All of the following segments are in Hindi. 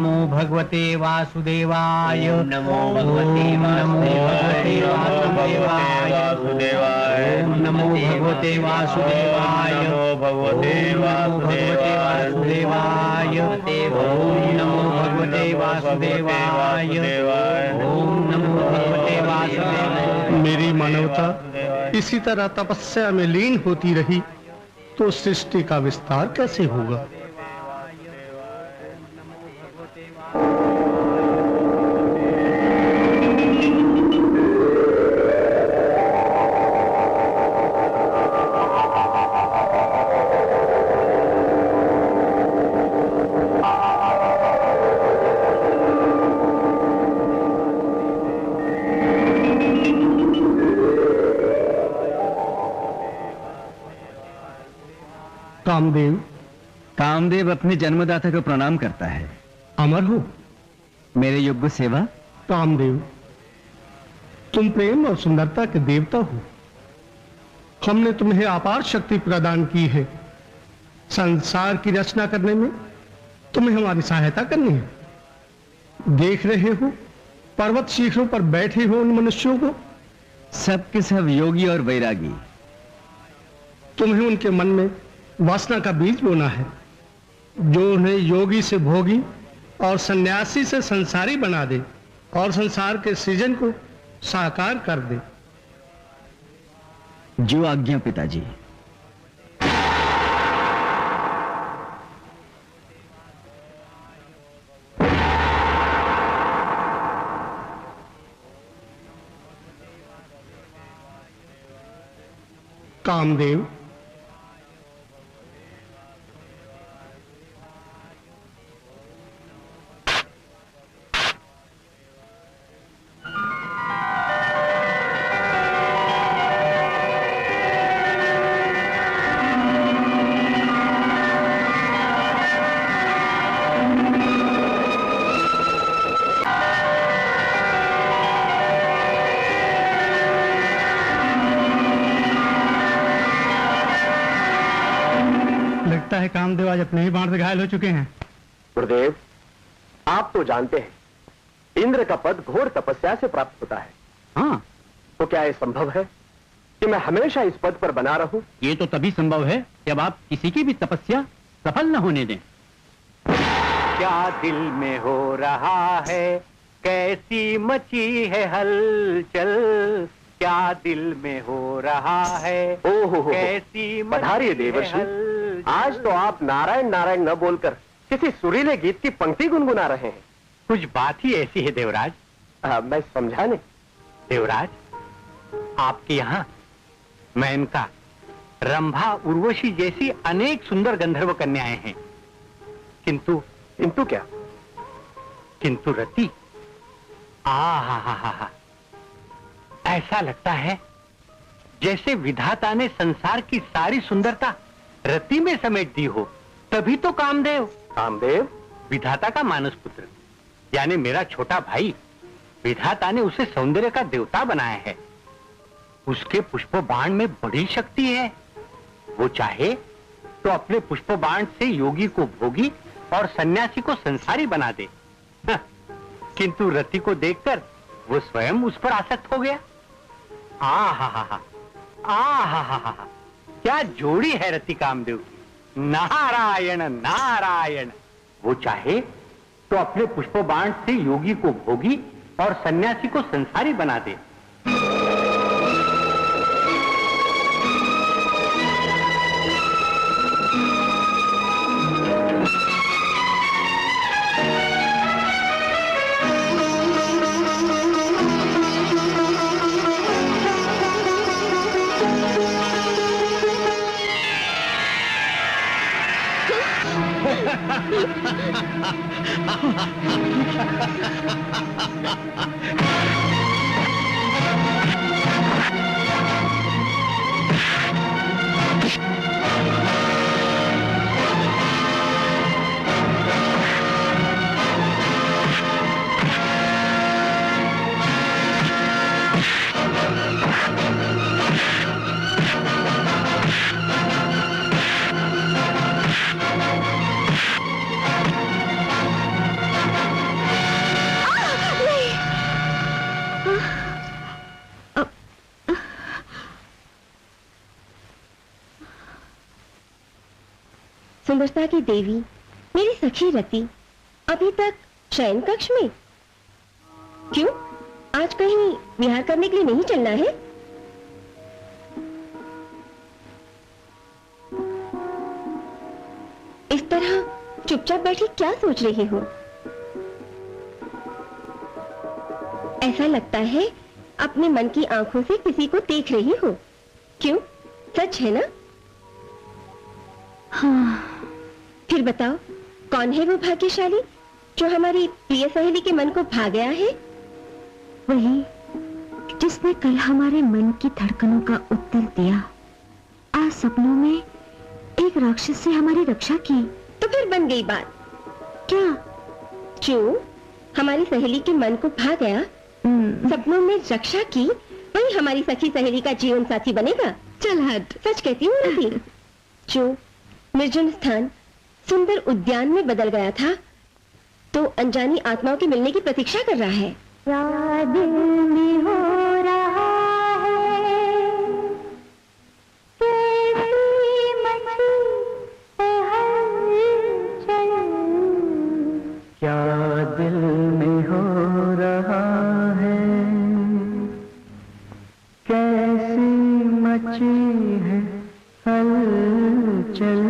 नमो भगवते वासुदेवाय। ओम नमो भगवते वासुदेवाय। ओम नमो भगवते वासुदेवाय। भगवते वासुदेवाय। ओम नमो भगवते वासुदेवाय। ओम नमो भगवते वासुदेवाय। मेरी मानवता इसी तरह तपस्या में लीन होती रही तो सृष्टि का विस्तार कैसे होगा? कामदेव। कामदेव अपने जन्मदाता को प्रणाम करता है। अमर हो मेरे योग्य सेवा। कामदेव, तुम प्रेम और सुंदरता के देवता हो। हमने तुम्हें अपार शक्ति प्रदान की है। संसार की रचना करने में तुम्हें हमारी सहायता करनी है। देख रहे हो पर्वत शिखरों पर बैठे हो उन मनुष्यों को। सब के सब योगी और वैरागी। तुम्हें उनके मन में वासना का बीज बोना है जो उन्हें योगी से भोगी और सन्यासी से संसारी बना दे और संसार के सृजन को साकार कर दे। जो आज्ञा पिताजी। कामदेव, लगता है कामदेव आज अपने ही बाण से घायल हो चुके हैं। गुरुदेव, आप तो जानते हैं इंद्र का पद घोर तपस्या से प्राप्त होता है। हाँ, तो क्या यह संभव है कि मैं हमेशा इस पद पर बना रहूं? ये तो तभी संभव है जब आप किसी की भी तपस्या सफल न होने दें। क्या दिल में हो रहा है, कैसी मची है हलचल, क्या दिल में हो रहा है, ओहो कैसी पधारिए देवर्षि। आज तो आप नारायण नारायण न बोलकर किसी सुरीले गीत की पंक्ति गुनगुना रहे हैं। कुछ बात ही ऐसी है देवराज। मैं समझा नहीं। देवराज, आपके यहाँ मेनका, रंभा, उर्वशी जैसी अनेक सुंदर गंधर्व कन्याएं हैं, किंतु क्या? किंतु रति, हा, ऐसा लगता है जैसे विधाता ने संसार की सारी सुंदरता रति में समेट दी हो। तभी तो कामदेव विधाता का मानस पुत्र, यानी मेरा छोटा भाई, विधाता ने उसे सौंदर्य का देवता बनाया है। उसके पुष्प बाण में बड़ी शक्ति है। वो चाहे तो अपने पुष्प बाण से योगी को भोगी और सन्यासी को संसारी बना दे। किंतु रति को देखकर वो स्वयं उस पर आसक्त हो गया। आ हा, क्या जोड़ी है रति कामदेव की। नारायण नारायण। वो चाहे तो अपने पुष्प बाण से योगी को भोगी और सन्यासी को संसारी बना दे। सुंदरता की देवी मेरी सखी रति अभी तक शयन कक्ष में? क्यों, आज कहीं विहार करने के लिए नहीं चलना है? इस तरह चुपचाप बैठी क्या सोच रही हो? ऐसा लगता है अपने मन की आंखों से किसी को देख रही हो। क्यों, सच है ना? हाँ। फिर बताओ, कौन है वो भाग्यशाली जो हमारी प्रिय सहेली के मन को भा गया है? वही जिसने कल हमारे मन की धड़कनों का उत्तर दिया, आज सपनों में एक राक्षस से हमारी रक्षा की। तो फिर बन गई बात। क्या जो हमारी सहेली के मन को भा गया, सपनों में रक्षा की, वही हमारी सखी सहेली का जीवन साथी बनेगा? चल हट, सच कहती हूँ रति। जो निर्जन स्थान सुंदर उद्यान में बदल गया था, तो अनजानी आत्माओं के मिलने की प्रतीक्षा कर रहा है। क्या दिल में हो रहा है, कैसी मची है हलचल, क्या दिल में हो रहा है, कैसी मची है हलचल,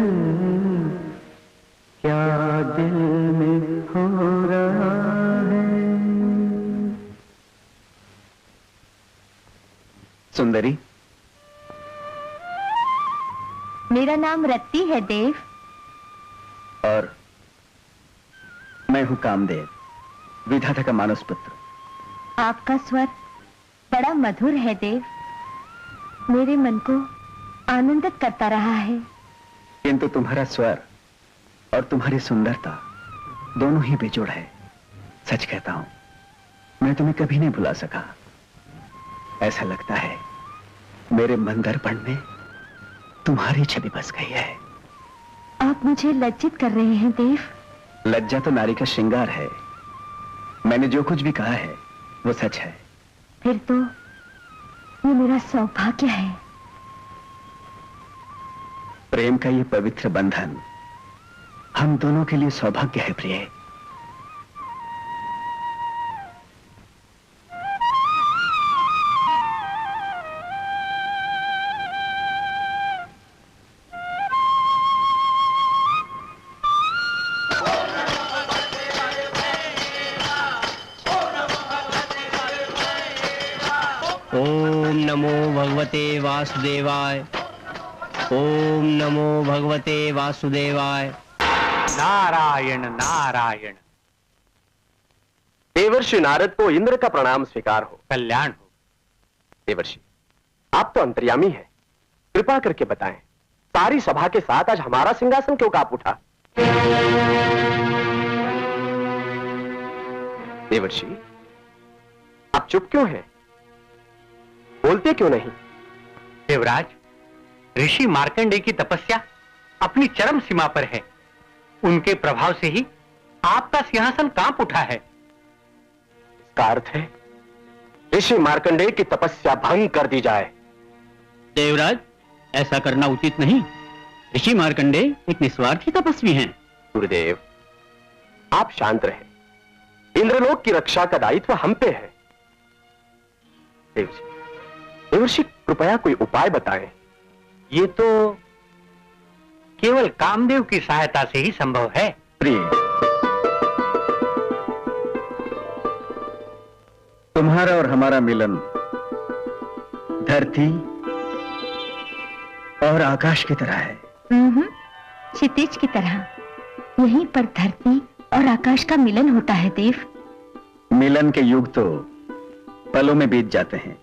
क्या दिल में हो रहा है। सुंदरी, मेरा नाम रत्ती है देव। और मैं हूं कामदेव, विधाता का मानस पुत्र। आपका स्वर बड़ा मधुर है देव, मेरे मन को आनंदित करता रहा है। किंतु तुम्हारा स्वर और तुम्हारी सुंदरता दोनों ही बेजोड़ है। सच कहता हूं, मैं तुम्हें कभी नहीं भुला सका। ऐसा लगता है मेरे मन दर्पण में तुम्हारी छवि बस गई है। आप मुझे लज्जित कर रहे हैं देव। लज्जा तो नारी का श्रृंगार है। मैंने जो कुछ भी कहा है वो सच है। फिर तो ये मेरा सौभाग्य है। प्रेम का ये पवित्र बंधन हम दोनों के लिए सौभाग्य है प्रिय। ओम नमो भगवते वासुदेवाय। ओम नमो भगवते वासुदेवाय। नारायण नारायण। देवर्षि नारद को इंद्र का प्रणाम स्वीकार हो। कल्याण हो। देवर्षि, आप तो अंतर्यामी हैं, कृपा करके बताएं, सारी सभा के साथ आज हमारा सिंहासन क्यों कांप उठा? देवर्षि, आप चुप क्यों हैं? बोलते क्यों नहीं? देवराज, ऋषि मार्कंडेय की तपस्या अपनी चरम सीमा पर है। उनके प्रभाव से ही आपका सिंहासन कांप उठा है। इसका अर्थ है ऋषि मार्कंडेय की तपस्या भंग कर दी जाए। देवराज, ऐसा करना उचित नहीं। ऋषि मार्कंडेय एक निस्वार्थी तपस्वी हैं। गुरुदेव, आप शांत रहे। इंद्रलोक की रक्षा का दायित्व हम पे है। देवर्षि, कृपया कोई उपाय बताएं। ये तो केवल कामदेव की सहायता से ही संभव है। प्रिय, तुम्हारा और हमारा मिलन धरती और आकाश की तरह है। क्षितिज की तरह यहीं पर धरती और आकाश का मिलन होता है देव। मिलन के युग तो पलों में बीत जाते हैं,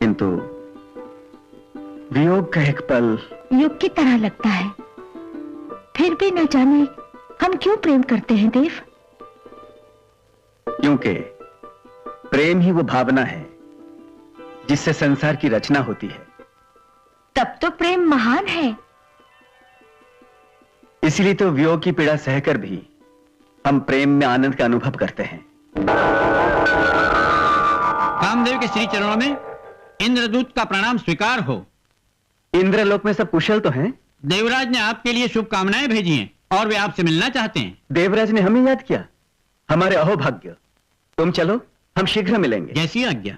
किंतु वियोग का एक पल युग की तरह लगता है। फिर भी न जाने हम क्यों प्रेम करते हैं देव। क्योंकि प्रेम ही वो भावना है जिससे संसार की रचना होती है। तब तो प्रेम महान है। इसलिए तो वियोग की पीड़ा सहकर भी हम प्रेम में आनंद का अनुभव करते हैं। कामदेव के श्री चरणों में इंद्रदूत का प्रणाम स्वीकार हो। इंद्रलोक में सब कुशल तो हैं? देवराज ने आपके लिए शुभकामनाएं भेजी हैं। और वे आपसे मिलना चाहते हैं। देवराज ने हमें याद किया, हमारे अहोभाग्य। तुम चलो, हम शीघ्र मिलेंगे। जैसी आज्ञा।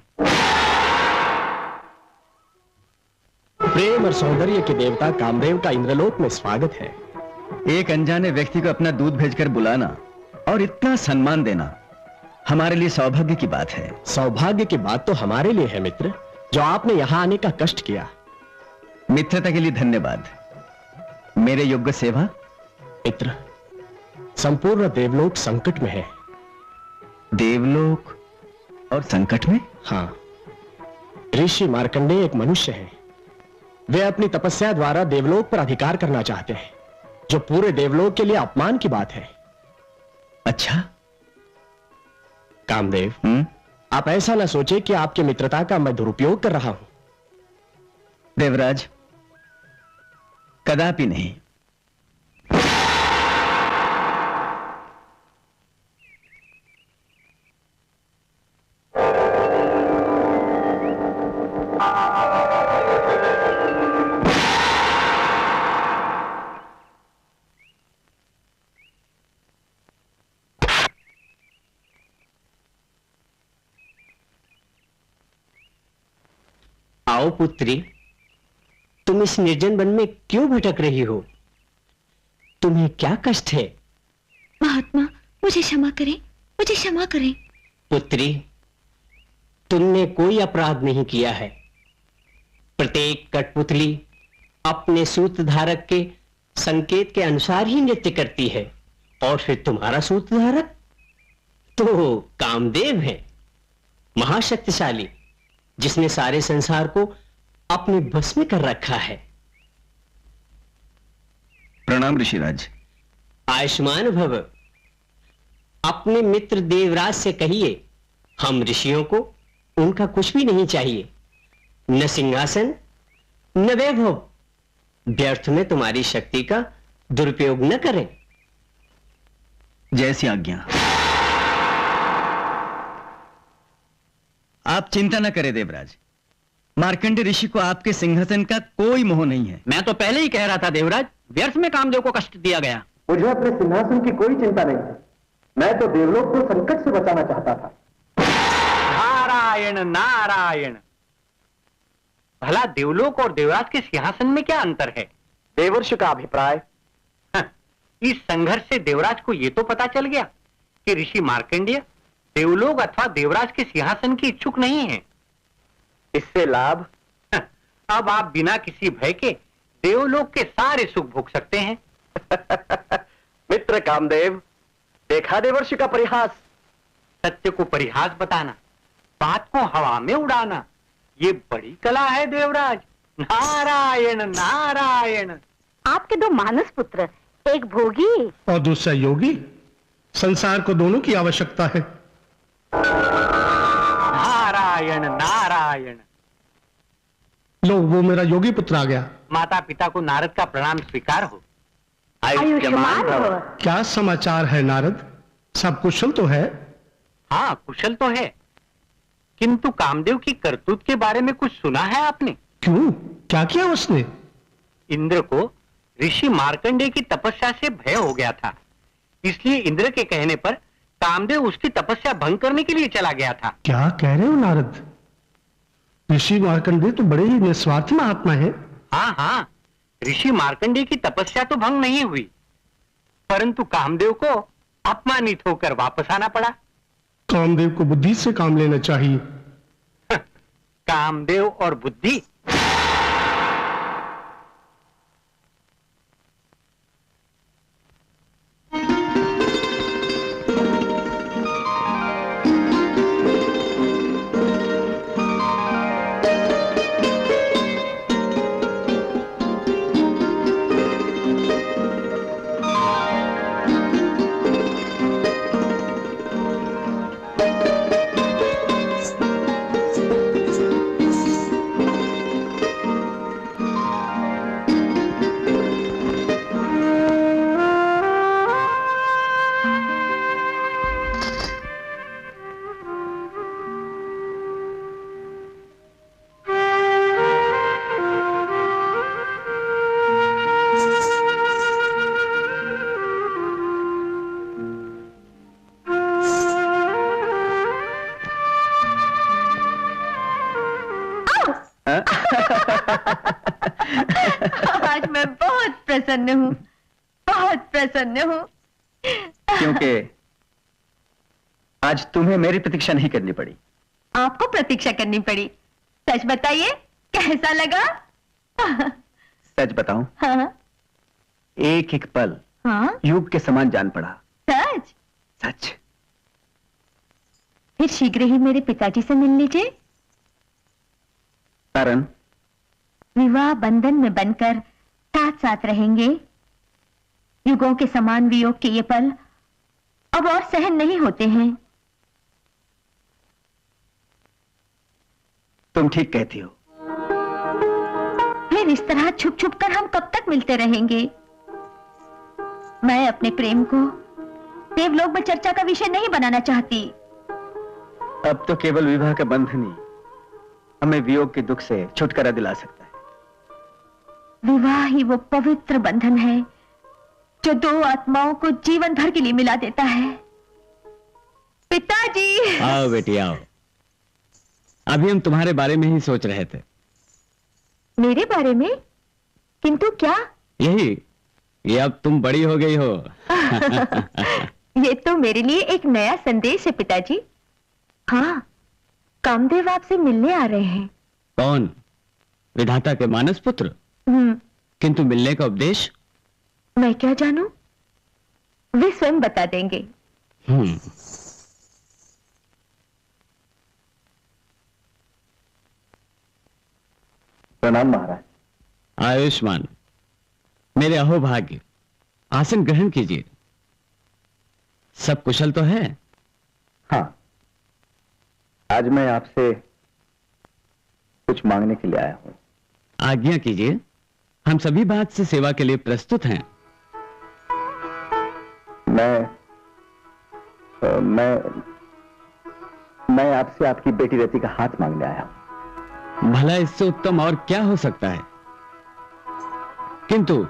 प्रेम और सौंदर्य के देवता कामदेव का इंद्रलोक में स्वागत है। एक अनजाने व्यक्ति को अपना दूध भेजकर बुलाना और इतना सम्मान देना हमारे लिए सौभाग्य की बात है। सौभाग्य की बात तो हमारे लिए है मित्र, जो आपने यहां आने का कष्ट किया। मित्रता के लिए धन्यवाद। मेरे योग्य सेवा। मित्र, संपूर्ण देवलोक संकट में है। देवलोक और संकट में? हाँ, ऋषि मार्कंडेय एक मनुष्य है। वे अपनी तपस्या द्वारा देवलोक पर अधिकार करना चाहते हैं, जो पूरे देवलोक के लिए अपमान की बात है। अच्छा कामदेव, आप ऐसा ना सोचे कि आपकी मित्रता का मैं दुरुपयोग कर रहा हूं। देवराज, कदापि नहीं। आओ पुत्री, तुम इस निर्जन वन में क्यों भटक रही हो? तुम्हें क्या कष्ट है? महात्मा, मुझे क्षमा करें, मुझे क्षमा करें। पुत्री, तुमने कोई अपराध नहीं किया है। प्रत्येक कठपुतली अपने सूत्रधारक के संकेत के अनुसार ही नृत्य करती है, और फिर तुम्हारा सूत्रधारक तो कामदेव है, महाशक्तिशाली, जिसने सारे संसार को अपने बस में कर रखा है। प्रणाम ऋषिराज। आयुष्मान भव। अपने मित्र देवराज से कहिए, हम ऋषियों को उनका कुछ भी नहीं चाहिए, न सिंहासन न वैभव। व्यर्थ में तुम्हारी शक्ति का दुरुपयोग न करें। जैसी आज्ञा। आप चिंता न करें देवराज, मार्कंडे ऋषि को आपके सिंहासन का कोई मोह नहीं है। मैं तो पहले ही कह रहा था देवराज, व्यर्थ में कामदेव को कष्ट दिया गया। मुझे अपने सिंहासन की कोई चिंता नहीं है। मैं तो देवलोक को संकट से बचाना चाहता था। नारायण नारायण। भला देवलोक और देवराज के सिंहासन में क्या अंतर है? देवर्ष का अभिप्राय। इस संघर्ष से देवराज को यह तो पता चल गया कि ऋषि मार्कंडेय देवलोक अथवा देवराज के सिंहासन की इच्छुक नहीं है। इससे लाभ? अब आप बिना किसी भय के देवलोक के सारे सुख भोग सकते हैं। मित्र कामदेव, देखा देवर्ष का परिहास। सत्य को परिहास बताना, बात को हवा में उड़ाना, ये बड़ी कला है देवराज। नारायण नारायण। आपके दो मानस पुत्र, एक भोगी और दूसरा योगी। संसार को दोनों की आवश्यकता है। नारायण नारायण। लो, वो मेरा योगी पुत्र आ गया। माता पिता को नारद का प्रणाम स्वीकार हो। आयुष्मान भव। क्या समाचार है नारद? सब कुशल तो है? हाँ, कुशल तो है, किंतु कामदेव की करतूत के बारे में कुछ सुना है आपने? क्यों, क्या किया उसने? इंद्र को ऋषि मार्कंडेय की तपस्या से भय हो गया था, इसलिए इंद्र के कहने पर कामदेव उसकी तपस्या भंग करने के लिए चला गया था। क्या कह रहे हो नारद? ऋषि मार्कंडेय तो बड़े ही निस्वार्थी महात्मा है। हाँ हाँ, ऋषि मार्कंडेय की तपस्या तो भंग नहीं हुई, परंतु कामदेव को अपमानित होकर वापस आना पड़ा। कामदेव को बुद्धि से काम लेना चाहिए। कामदेव और बुद्धि? आज मैं बहुत प्रसन्न हूँ, बहुत प्रसन्न हूँ। क्योंकि आज तुम्हें मेरी प्रतीक्षा नहीं करनी पड़ी। आपको प्रतीक्षा करनी पड़ी। सच बताइए, कैसा लगा? सच बताऊं? हाँ एक एक पल हाँ युग के समान जान पड़ा। सच? सच। फिर शीघ्र ही मेरे पिताजी से मिल लीजिए। कारण? विवाह बंधन में बनकर साथ साथ रहेंगे। युगों के समान वियोग के ये पल अब और सहन नहीं होते हैं। तुम ठीक कहती हो। फिर इस तरह छुप छुप कर हम कब तक मिलते रहेंगे? मैं अपने प्रेम को देवलोक में चर्चा का विषय नहीं बनाना चाहती। अब तो केवल विवाह का बंधन ही हमें वियोग के दुख से छुटकारा दिला सकता है। विवाह ही वो पवित्र बंधन है जो दो आत्माओं को जीवन भर के लिए मिला देता है। पिताजी! आओ बेटी आओ। अभी हम तुम्हारे बारे में ही सोच रहे थे। मेरे बारे में? किंतु क्या? यही, ये अब तुम बड़ी हो गई हो। ये तो मेरे लिए एक नया संदेश है पिताजी। हाँ, कामदेव आपसे मिलने आ रहे हैं। कौन? विधाता के मानस पुत्र? किंतु मिलने का उपदेश? मैं क्या जानूं? वे स्वयं बता देंगे। प्रणाम महाराज। आयुष्मान। मेरे अहोभाग्य, आसन ग्रहण कीजिए। सब कुशल तो है? हाँ, आज मैं आपसे कुछ मांगने के लिए आया हूं। आज्ञा कीजिए, हम सभी बात से सेवा के लिए प्रस्तुत हैं। मैं आपसे आपकी बेटी रति का हाथ मांगने आया हूं। भला इससे उत्तम और क्या हो सकता है? किंतु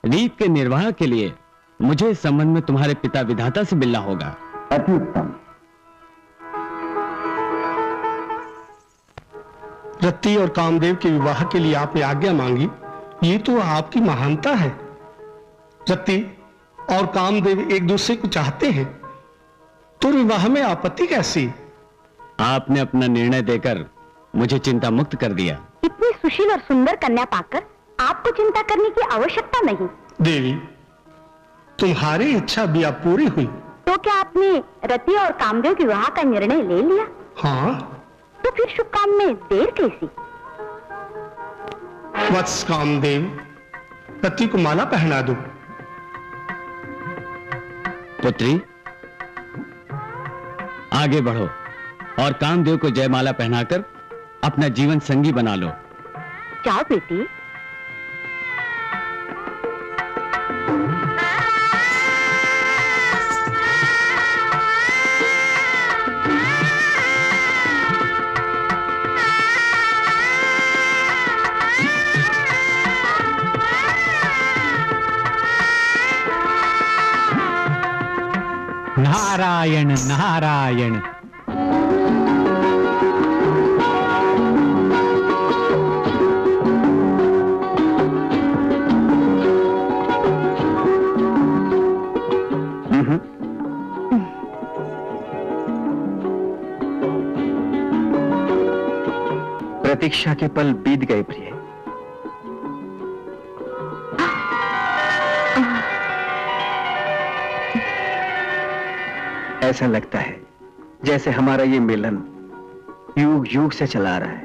रीत के निर्वाह के लिए मुझे इस संबंध में तुम्हारे पिता विधाता से मिलना होगा। अति उत्तम। रति और कामदेव के विवाह के लिए आपने आज्ञा मांगी, ये तो आपकी महानता है। रति और कामदेव एक दूसरे को चाहते हैं, तो विवाह में आपत्ति कैसी? आपने अपना निर्णय देकर मुझे चिंता मुक्त कर दिया। इतनी सुशील और सुंदर कन्या पाकर आपको चिंता करने की आवश्यकता नहीं। देवी, तुम्हारी इच्छा भी अब पूरी हुई। तो क्या आपने रति और कामदेव के विवाह का निर्णय ले लिया? हाँ। तो फिर शुभ काम में देर कैसी? वत्स कामदेव, रति को माला पहना दो। पुत्री, आगे बढ़ो और कामदेव को जयमाला पहनाकर अपना जीवन संगी बना लो। जाओ बेटी। नारायण नारायण। प्रतीक्षा के पल बीत गए प्रिय। ऐसा लगता है जैसे हमारा ये मिलन युग युग से चला आ रहा है।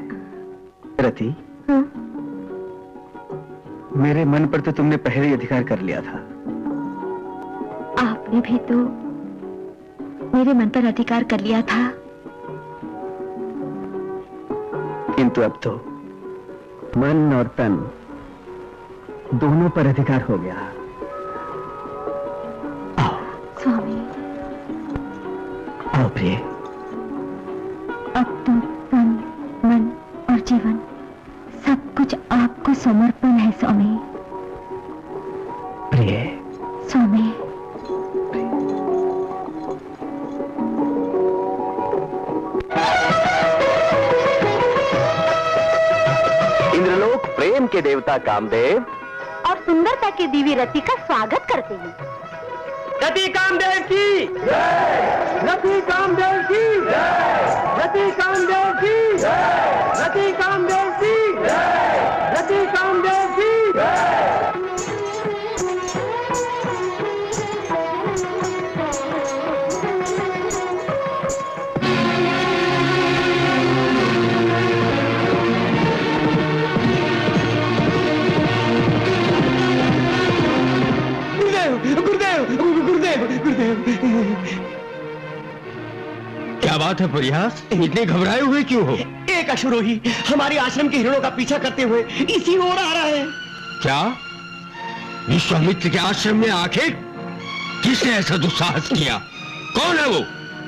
रति, मेरे मन पर तो तुमने पहले ही अधिकार कर लिया था। आपने भी तो मेरे मन पर अधिकार कर लिया था। किंतु अब तो मन और तन दोनों पर अधिकार हो गया। आओ स्वामी। आओ प्रिय। अब तो तन, मन और जीवन सब कुछ आपको समर्पण है स्वामी। प्रिय। स्वामी। मन के देवता कामदेव और सुंदरता की देवी रति का स्वागत करते हैं। रति कामदेव की रति कामदेव की रति कामदेव की रति कामदेव की रति कामदेव की। क्या बात है प्रयास, इतने घबराए हुए क्यों हो? एक अश्वरोही हमारे आश्रम के हिरणों का पीछा करते हुए इसी ओर आ रहा है। क्या विश्वामित्र के आश्रम में आखिर किसने ऐसा दुस्साहस किया? कौन है वो?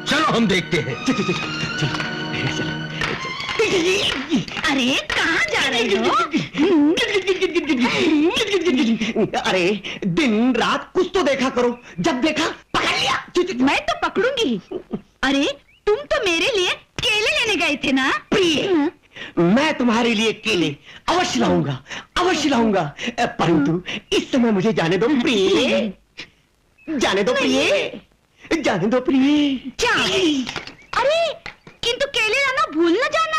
चलो हम देखते हैं। अरे कहाँ जा रहे हो? अरे दिन रात कुछ तो देखा करो, जब देखा पकड़ लिया। मैं तो पकड़ूंगी ही। अरे तुम तो मेरे लिए केले लेने गए थे ना? प्रिय, मैं तुम्हारे लिए केले अवश्य लाऊंगा, अवश्य लाऊंगा, परंतु इस समय मुझे जाने दो प्रिय, जाने दो प्रिय, जाने दो प्रिय। अरे किंतु केले लाना भूल न जाना।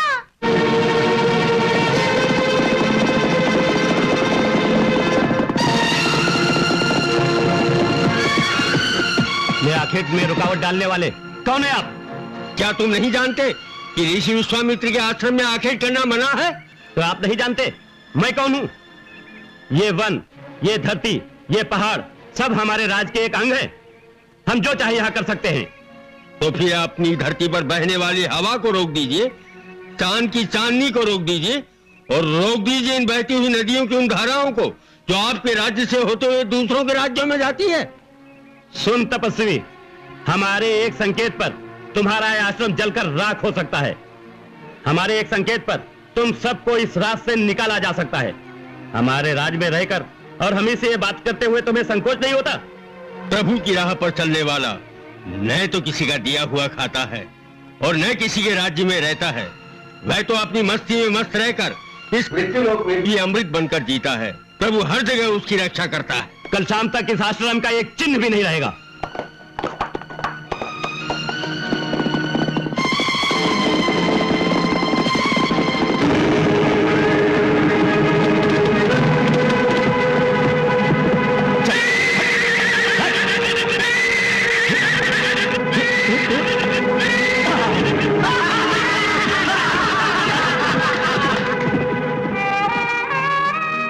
मेरे आखेट में रुकावट डालने वाले कौन है आप? क्या तुम नहीं जानते कि ऋषि विश्वामित्र के आश्रम में आखेट करना मना है? तो आप नहीं जानते मैं कौन हूं? ये वन, ये धरती, ये पहाड़ सब हमारे राज के एक अंग है। हम जो चाहे यहां कर सकते हैं। तो फिर अपनी धरती पर बहने वाली हवा को रोक दीजिए, चांद की चांदनी को रोक दीजिए और रोक दीजिए इन बहती हुई नदियों की उन धाराओं को जो आपके राज्य से होते हुए दूसरों के राज्यों में जाती है। सुन तपस्वी, हमारे एक संकेत पर तुम्हारा आश्रम जलकर राख हो सकता है। हमारे एक संकेत पर तुम सबको इस रात से निकाला जा सकता है। हमारे राज में रहकर और हमें से ये बात करते हुए तुम्हें संकोच नहीं होता? प्रभु की राह पर चलने वाला न तो किसी का दिया हुआ खाता है और न किसी के राज्य में रहता है। वह तो अपनी मस्ती में मस्त रहकर इस पृथ्वीलोक में भी अमृत बनकर जीता है। प्रभु हर जगह उसकी रक्षा करता है। कल शाम तक इस आश्रम का एक चिन्ह भी नहीं रहेगा।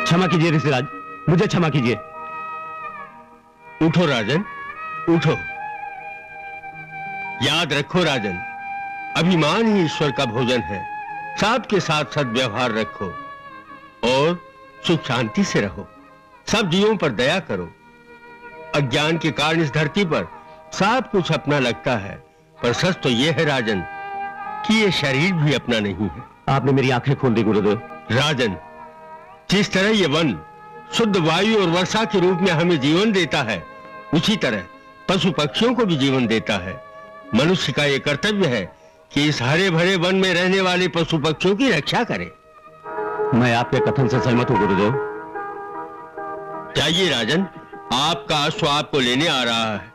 क्षमा कीजिए ऋषिराज, मुझे क्षमा कीजिए। उठो राजन, उठो। याद रखो राजन, अभिमान ही ईश्वर का भोजन है। सबके साथ सद्व्यवहार रखो और सुख शांति से रहो। सब जीवों पर दया करो। अज्ञान के कारण इस धरती पर सब कुछ अपना लगता है, पर सच तो यह है राजन कि यह शरीर भी अपना नहीं है। आपने मेरी आंखें खोल दी गुरुदेव। राजन, जिस तरह ये वन शुद्ध वायु और वर्षा के रूप में हमें जीवन देता है, उसी तरह पशु पक्षियों को भी जीवन देता है। मनुष्य का यह कर्तव्य है कि इस हरे भरे वन में रहने वाले पशु पक्षियों की रक्षा करे। मैं आपके कथन से सहमत हूं गुरुदेव। जाइए राजन, आपका अश्व आपको लेने आ रहा है।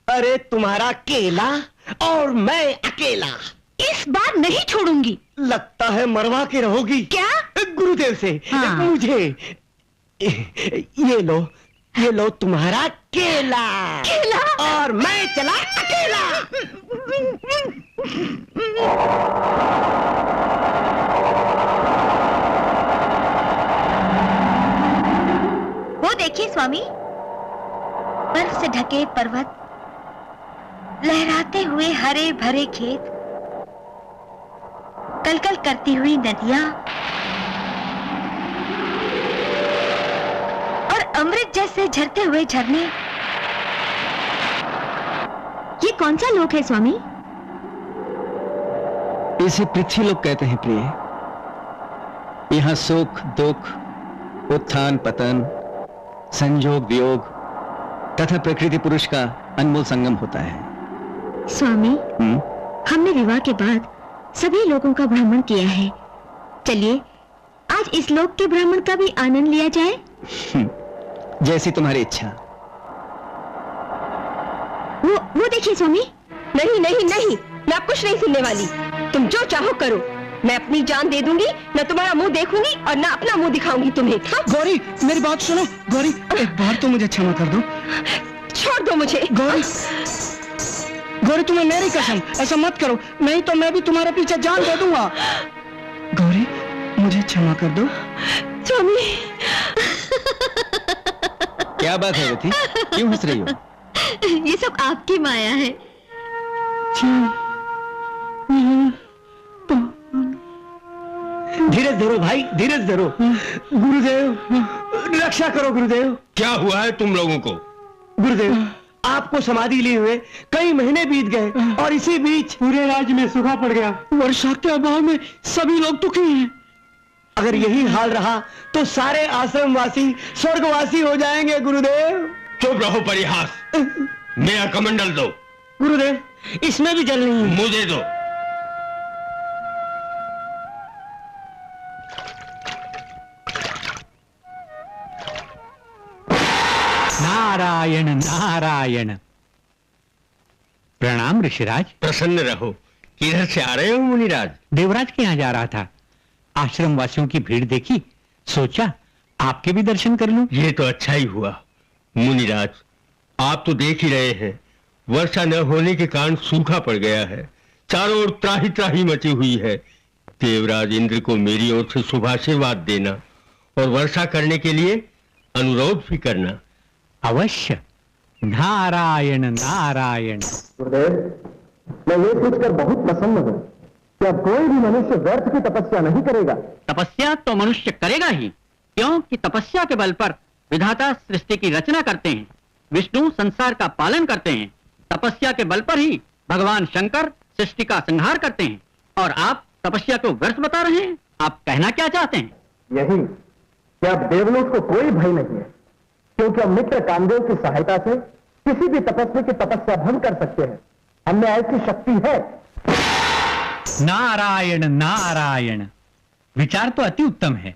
अरे तुम्हारा केला और मैं अकेला इस बार नहीं छोड़ूंगी। लगता है मरवा के रहोगी। क्या? गुरुदेव से। हाँ। मुझे ये लो तुम्हारा केला। केला? और मैं चला अकेला। वो देखिए स्वामी, बर्फ से ढके पर्वत, लहराते हुए हरे भरे खेत, कलकल करती हुई नदियां और अमृत जैसे झरते हुए झरने। ये कौन सा लोक है स्वामी? इसे पृथ्वीलोक कहते हैं प्रिय। यहां सुख दुख, उत्थान पतन, संयोग वियोग तथा प्रकृति पुरुष का अनमोल संगम होता है। स्वामी, हमने विवाह के बाद सभी लोगों का भ्रमण किया है। चलिए आज इस लोक के भ्रमण का भी आनंद लिया जाए। जैसी तुम्हारी इच्छा। वो देखिए स्वामी। नहीं नहीं नहीं, मैं अब कुछ नहीं सुनने वाली। तुम जो चाहो करो, मैं अपनी जान दे दूंगी, न तुम्हारा मुंह देखूंगी और न अपना मुंह दिखाऊंगी तुम्हें। हाँ? गौरी मेरी बात सुनो। गौरी एक बार तो मुझे क्षमा कर दो। छोड़ दो मुझे। गौरी, गौरी तुम्हें मेरी कसम, ऐसा मत करो, नहीं तो मैं भी तुम्हारे पीछे जान दे दूंगा। गौरी मुझे क्षमा कर दो। स्वामी। क्या बात है रति, क्यों हंस रही हो? ये सब आपकी माया है। धीरज धरो भाई, धीरज धरो। गुरुदेव रक्षा करो गुरुदेव। क्या हुआ है तुम लोगों को? गुरुदेव आपको समाधि लिए हुए कई महीने बीत गए और इसी बीच पूरे राज्य में सूखा पड़ गया। वर्षा के अभाव में सभी लोग दुखी हैं। अगर यही हाल रहा तो सारे आश्रमवासी स्वर्गवासी हो जाएंगे गुरुदेव। चुप रहो परिहास। मेरा कमंडल दो। गुरुदेव इसमें भी जल नहीं है। मुझे दो। नारायण नारायण। प्रणाम ऋषिराज। प्रसन्न रहो। किधर से आ रहे हो मुनिराज? देवराज के यहाँ जा रहा था। आश्रम वासियों की भीड़ देखी, सोचा आपके भी दर्शन कर लूं। ये तो अच्छा ही हुआ। मुनिराज आप तो देख ही रहे हैं, वर्षा न होने के कारण सूखा पड़ गया है। चारों ओर त्राही त्राही मची हुई है। देवराज इंद्र को मेरी ओर से शुभाशीर्वाद देना और वर्षा करने के लिए अनुरोध भी करना। अवश्य। नारायण नारायण। गुरुदेव मैं ये सोचकर बहुत प्रसन्न हूँ कि अब कोई भी मनुष्य व्यर्थ की तपस्या नहीं करेगा। तपस्या तो मनुष्य करेगा ही, क्योंकि तपस्या के बल पर विधाता सृष्टि की रचना करते हैं, विष्णु संसार का पालन करते हैं। तपस्या के बल पर ही भगवान शंकर सृष्टि का संहार करते हैं। और आप तपस्या को व्यर्थ बता रहे हैं। आप कहना क्या चाहते हैं? यही कि अब देवलोक को कोई भय नहीं है, क्योंकि हम मित्र कामदेव की सहायता से किसी भी तपस्वी की तपस्या भंग कर सकते हैं। हमें ऐसी शक्ति है। नारायण नारायण। विचार तो अति उत्तम है,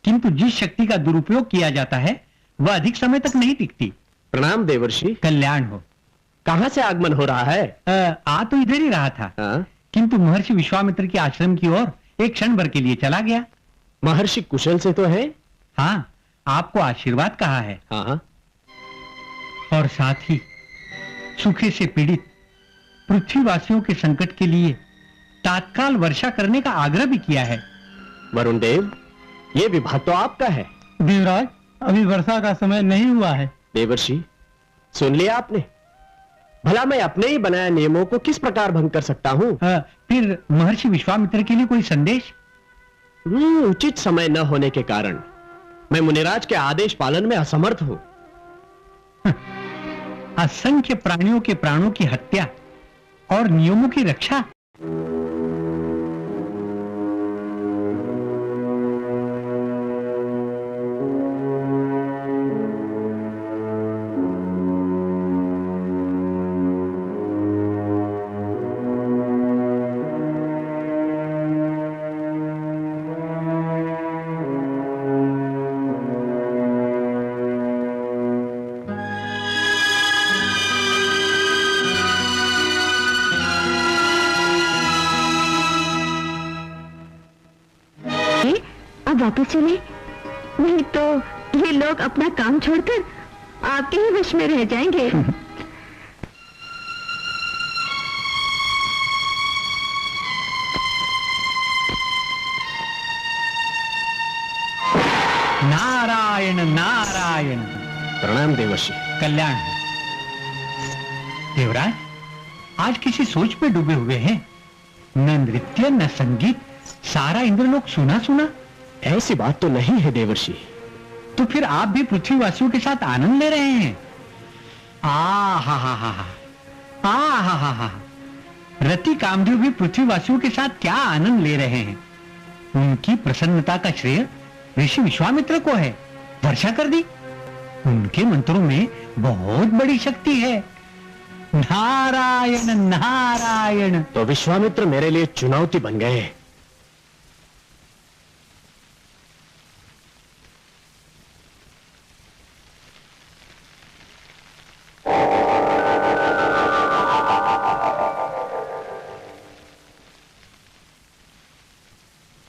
किंतु जिस शक्ति का दुरुपयोग किया जाता है वह अधिक समय तक नहीं टिकती। प्रणाम देवर्षि। कल्याण हो। कहां से आगमन हो रहा है? आ तो इधर ही रहा था, किंतु महर्षि विश्वामित्र के आश्रम की ओर एक क्षण भर के लिए चला गया। महर्षि कुशल से तो है? हाँ, आपको आशीर्वाद कहा है। हाँ। और साथ ही सूखे से पीड़ित पृथ्वीवासियों के संकट के लिए तात्काल वर्षा करने का आग्रह भी किया है। वरुण देव, ये विभाग तो आपका है। देवराज अभी वर्षा का समय नहीं हुआ है। देवर्षि सुन लिया आपने? भला मैं अपने ही बनाए नियमों को किस प्रकार भंग कर सकता हूँ? फिर महर्षि विश्वामित्र के लिए कोई संदेश? उचित समय न होने के कारण मैं मुनिराज के आदेश पालन में असमर्थ हूँ। असंख्य प्राणियों के प्राणों की हत्या और नियमों की रक्षा। वापस चले, नहीं तो ये लोग अपना काम छोड़कर आपके ही वश में रह जाएंगे। नारायण नारायण। प्रणाम देवर्षि। कल्याण हो। देवराज आज किसी सोच में डूबे हुए हैं। न नृत्य न संगीत, सारा इंद्रलोक सुना सुना। ऐसी बात तो नहीं है देवर्षि। तो फिर आप भी पृथ्वीवासियों के साथ आनंद ले रहे हैं। आ हा हा हा हा, आ हा हा हा। रति कामदेव भी पृथ्वीवासियों के साथ क्या आनंद ले रहे हैं। उनकी प्रसन्नता का श्रेय ऋषि विश्वामित्र को है। वर्षा कर दी। उनके मंत्रों में बहुत बड़ी शक्ति है। नारायण नारायण। तो विश्वामित्र मेरे लिए चुनौती बन गए।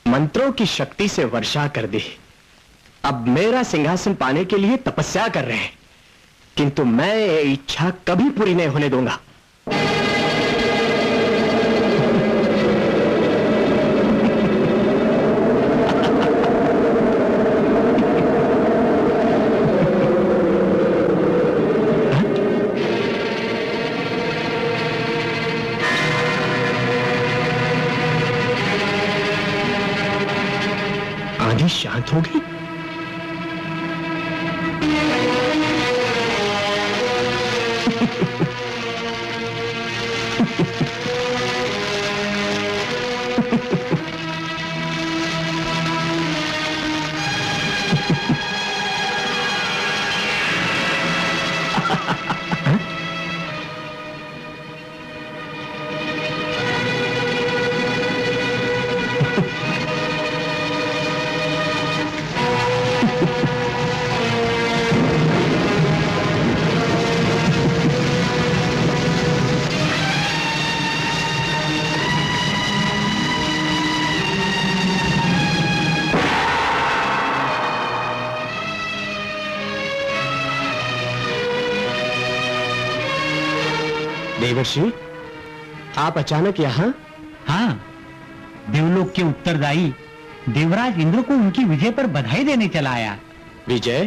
मंत्रों की शक्ति से वर्षा कर दी। अब मेरा सिंहासन पाने के लिए तपस्या कर रहे हैं, किंतु मैं ये इच्छा कभी पूरी नहीं होने दूंगा। आंधी शांत हो गई। देवर्षि, आप अचानक यहां? हाँ, देवलोक के उत्तरदायी देवराज इंद्र को उनकी विजय पर बधाई देने चला आया। विजय?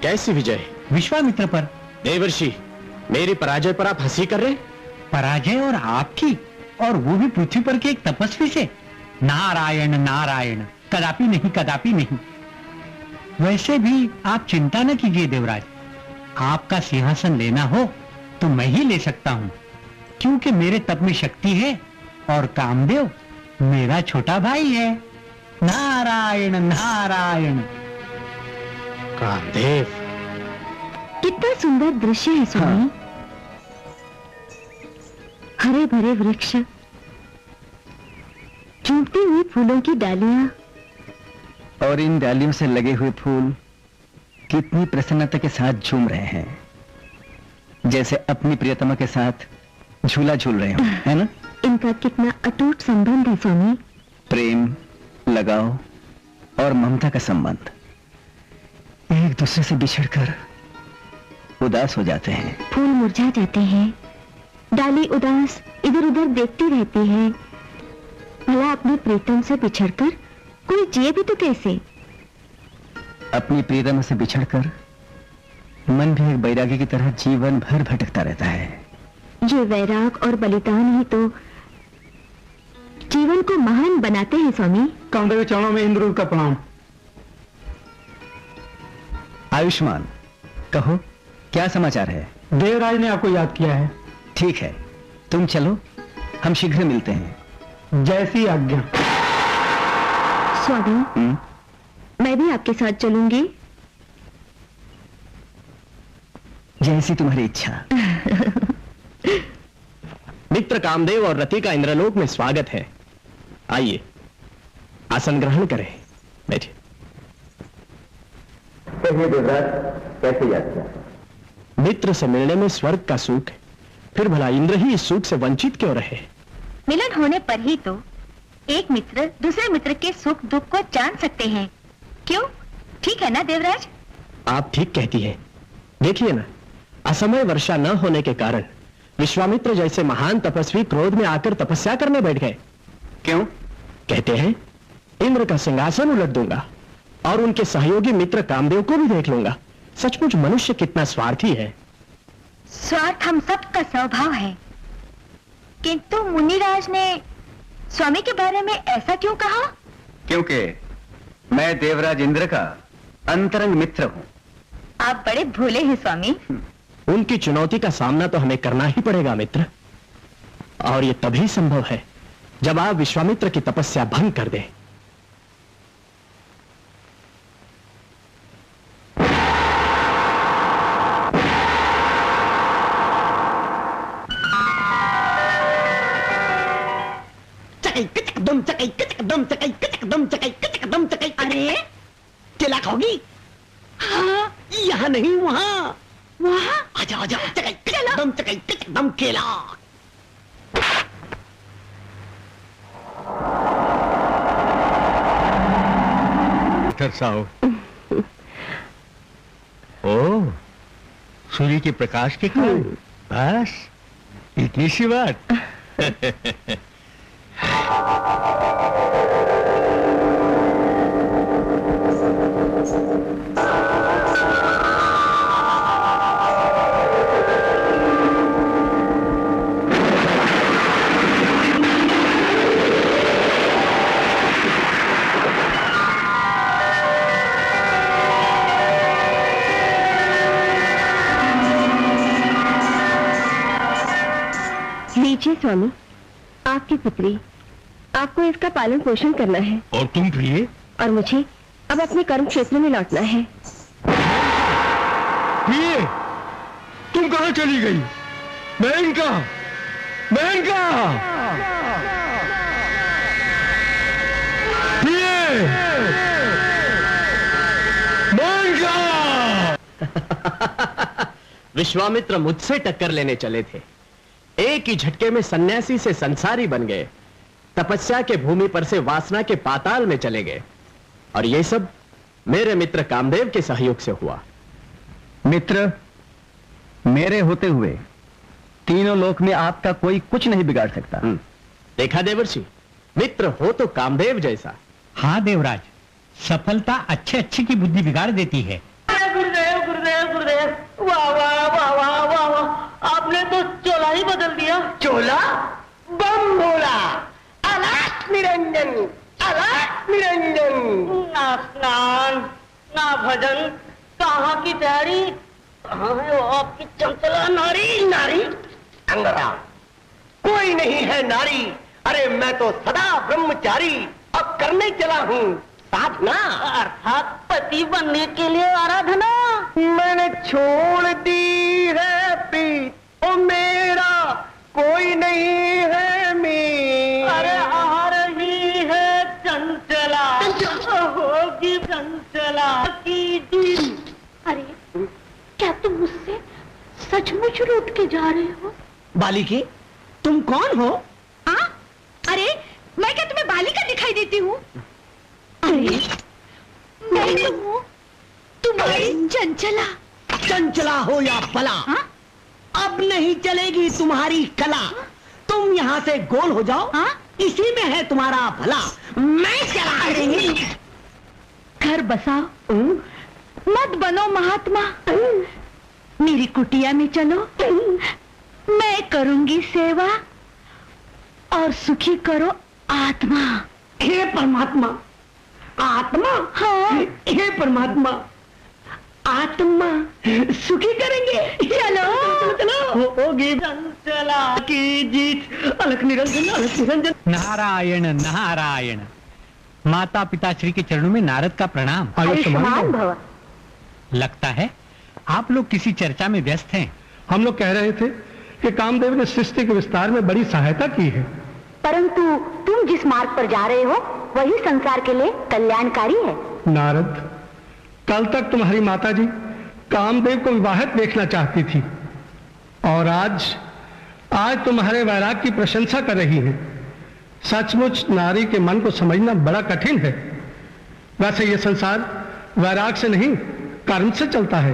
कैसी विजय? विश्वामित्र पर। देवर्षि, मेरी पराजय पर आप हंसी कर रहे? पराजय और आपकी, और वो भी पृथ्वी पर के एक तपस्वी से। नारायण नारायण, कदापि नहीं, कदापि नहीं। वैसे भी आप चिंता न कीजिए देवराज, आपका सिंहासन लेना हो तो मैं ही ले सकता हूँ, क्योंकि मेरे तप में शक्ति है और कामदेव मेरा छोटा भाई है। नारायण नारायण। कामदेव, कितना सुंदर दृश्य है स्वामी। हरे भरे वृक्ष, झूमती हुई फूलों की डालियां, और इन डालियों से लगे हुए फूल कितनी प्रसन्नता के साथ झूम रहे हैं, जैसे अपनी प्रियतमा के साथ झूला झूल रहे हो, है ना? इनका कितना अटूट संबंध है स्वामी। प्रेम, लगाव और ममता का संबंध। एक दूसरे से बिछड़कर उदास हो जाते हैं। फूल मुरझा जाते हैं, डाली उदास इधर उधर देखती रहती है। भला अपने प्रीतम से बिछड़कर कोई जिए भी तो कैसे? अपनी प्रियतमा से बिछड़कर मन भी एक बैरागी की तरह जीवन भर भटकता रहता है। ये वैराग और बलिदान ही तो जीवन को महान बनाते हैं स्वामी। कामदेव चरणों में इंद्र का प्रणाम। आयुष्मान, कहो क्या समाचार है? देवराज ने आपको याद किया है। ठीक है, तुम चलो, हम शीघ्र मिलते हैं। जैसी आज्ञा। स्वामी, मैं भी आपके साथ चलूंगी। जैसी तुम्हारी इच्छा। मित्र कामदेव और रति का इंद्रलोक में स्वागत है। आइए, आसन ग्रहण करें, बैठिए। कैसे याद किया? मित्र से मिलने में स्वर्ग का सुख है, फिर भला इंद्र ही इस सुख से वंचित क्यों रहे? मिलन होने पर ही तो एक मित्र दूसरे मित्र के सुख दुख को जान सकते हैं। क्यों? ठीक है ना देवराज? आप ठीक कहती हैं। देखिए ना, असमय वर्षा न होने के कारण विश्वामित्र जैसे महान तपस्वी क्रोध में आकर तपस्या करने बैठ गए। क्यों? कहते हैं इंद्र का सिंहासन उलट दूंगा और उनके सहयोगी मित्र कामदेव को भी देख लूंगा। सचमुच मनुष्य कितना स्वार्थी है। स्वार्थ हम सबका स्वभाव है, किंतु मुनिराज ने स्वामी के बारे में ऐसा क्यों कहा? क्योंकि मैं देवराज इंद्र का अंतरंग मित्र हूं। आप बड़े भोले हैं स्वामी। उनकी चुनौती का सामना तो हमें करना ही पड़ेगा मित्र। और ये तभी संभव है जब आप विश्वामित्र की तपस्या भंग कर दें। अरे केला खाओगी? हाँ, यहाँ नहीं वहाँ। वहाँ आजा आजा, दम केला। साहब, ओ सूर्य के प्रकाश के कारण, बस इतनी सी बात। लीजिए स्वामी, आपकी पुत्री, आपको इसका पालन पोषण करना है। और तुम प्रिय? और मुझे अब अपने कर्म क्षेत्र में लौटना है। प्रिय, तुम कहाँ चली गई? बहन कहाँ? बहन कहाँ? प्रिय, बहन कहाँ? विश्वामित्र मुझसे टक्कर लेने चले थे, एक ही झटके में सन्यासी से संसारी बन गए, तपस्या के भूमि पर से वासना के पाताल में चले गए, और ये सब मेरे मित्र कामदेव के सहयोग से हुआ। मित्र, मेरे होते हुए तीनों लोक में आपका कोई कुछ नहीं बिगाड़ सकता। देखा देवर्षि, मित्र हो तो कामदेव जैसा। हाँ देवराज, सफलता अच्छे अच्छे की बुद्धि बिगाड़ देती है। गुरुदेव गुरुदेव गुरुदेव, वाह वाह वाह वाह वाह वाह, आपने तो चोला ही बदल दिया। चोला? बम भोला, अलग निरंजन, अलग निरंजन। ना स्नान, ना भजन, कहाँ की तैयारी, कहाँ है वो आपकी चंचला नारी? नारी अंगरा, कोई नहीं है नारी। अरे मैं तो सदा ब्रह्मचारी, अब करने चला हूँ साधना, अर्थात पति बनने के लिए आराधना। मैंने छोड़ दी है प्रीत, ओ मेरा कोई नहीं है मीत। अरे आ रही है चंचला, होगी चंचला की जीत। अरे क्या तुम मुझसे सचमुच रूठ के जा रहे हो? बालिके, तुम कौन हो? हाँ? अरे मैं क्या तुम्हें बालिका दिखाई देती हूँ? अरे मैं तो हूँ तुम्हारी चंचला। चंचला हो या भला, अब नहीं चलेगी तुम्हारी कला। तुम यहाँ से गोल हो जाओ, इसी में है तुम्हारा भला। मैं चला रही। घर बसाओ, मत बनो महात्मा, मेरी कुटिया में चलो, मैं करूंगी सेवा और सुखी करो आत्मा। हे परमात्मा, आत्मा? हाँ। हे परमात्मा, आत्मा सुखी करेंगे। चलो चलो, होगी चंचला की जीत। अलख निरंजन, अलख निरंजन। नारायण नारायण। माता पिता श्री के चरणों में नारद का प्रणाम। आयुष्मान भव। लगता है आप लोग किसी चर्चा में व्यस्त हैं। हम लोग कह रहे थे कि कामदेव ने सृष्टि के विस्तार में बड़ी सहायता की है, परंतु तुम जिस मार्ग पर जा रहे हो वही संसार के लिए कल्याणकारी है। नारद, कल तक तुम्हारी माताजी कामदेव को विवाहित देखना चाहती थी, और आज तुम्हारे वैराग की प्रशंसा कर रही है। सचमुच नारी के मन को समझना बड़ा कठिन है। वैसे ये संसार वैराग से नहीं, कर्म से चलता है,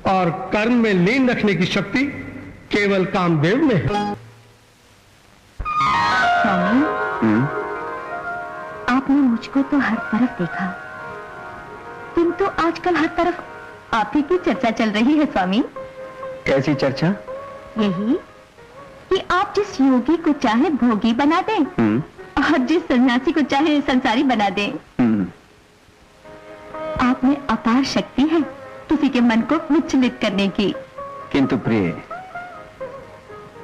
और कर्म में लीन रखने की शक्ति केवल कामदेव में है। आपने मुझको तो हर तरफ देखा, किंतु आजकल हर तरफ आप ही की चर्चा चल रही है स्वामी। कैसी चर्चा? यही कि आप जिस योगी को चाहे भोगी बना दें और जिस सन्यासी को चाहे संसारी बना दें। आप में अपार शक्ति है किसी के मन को विचलित करने की। किंतु प्रिय,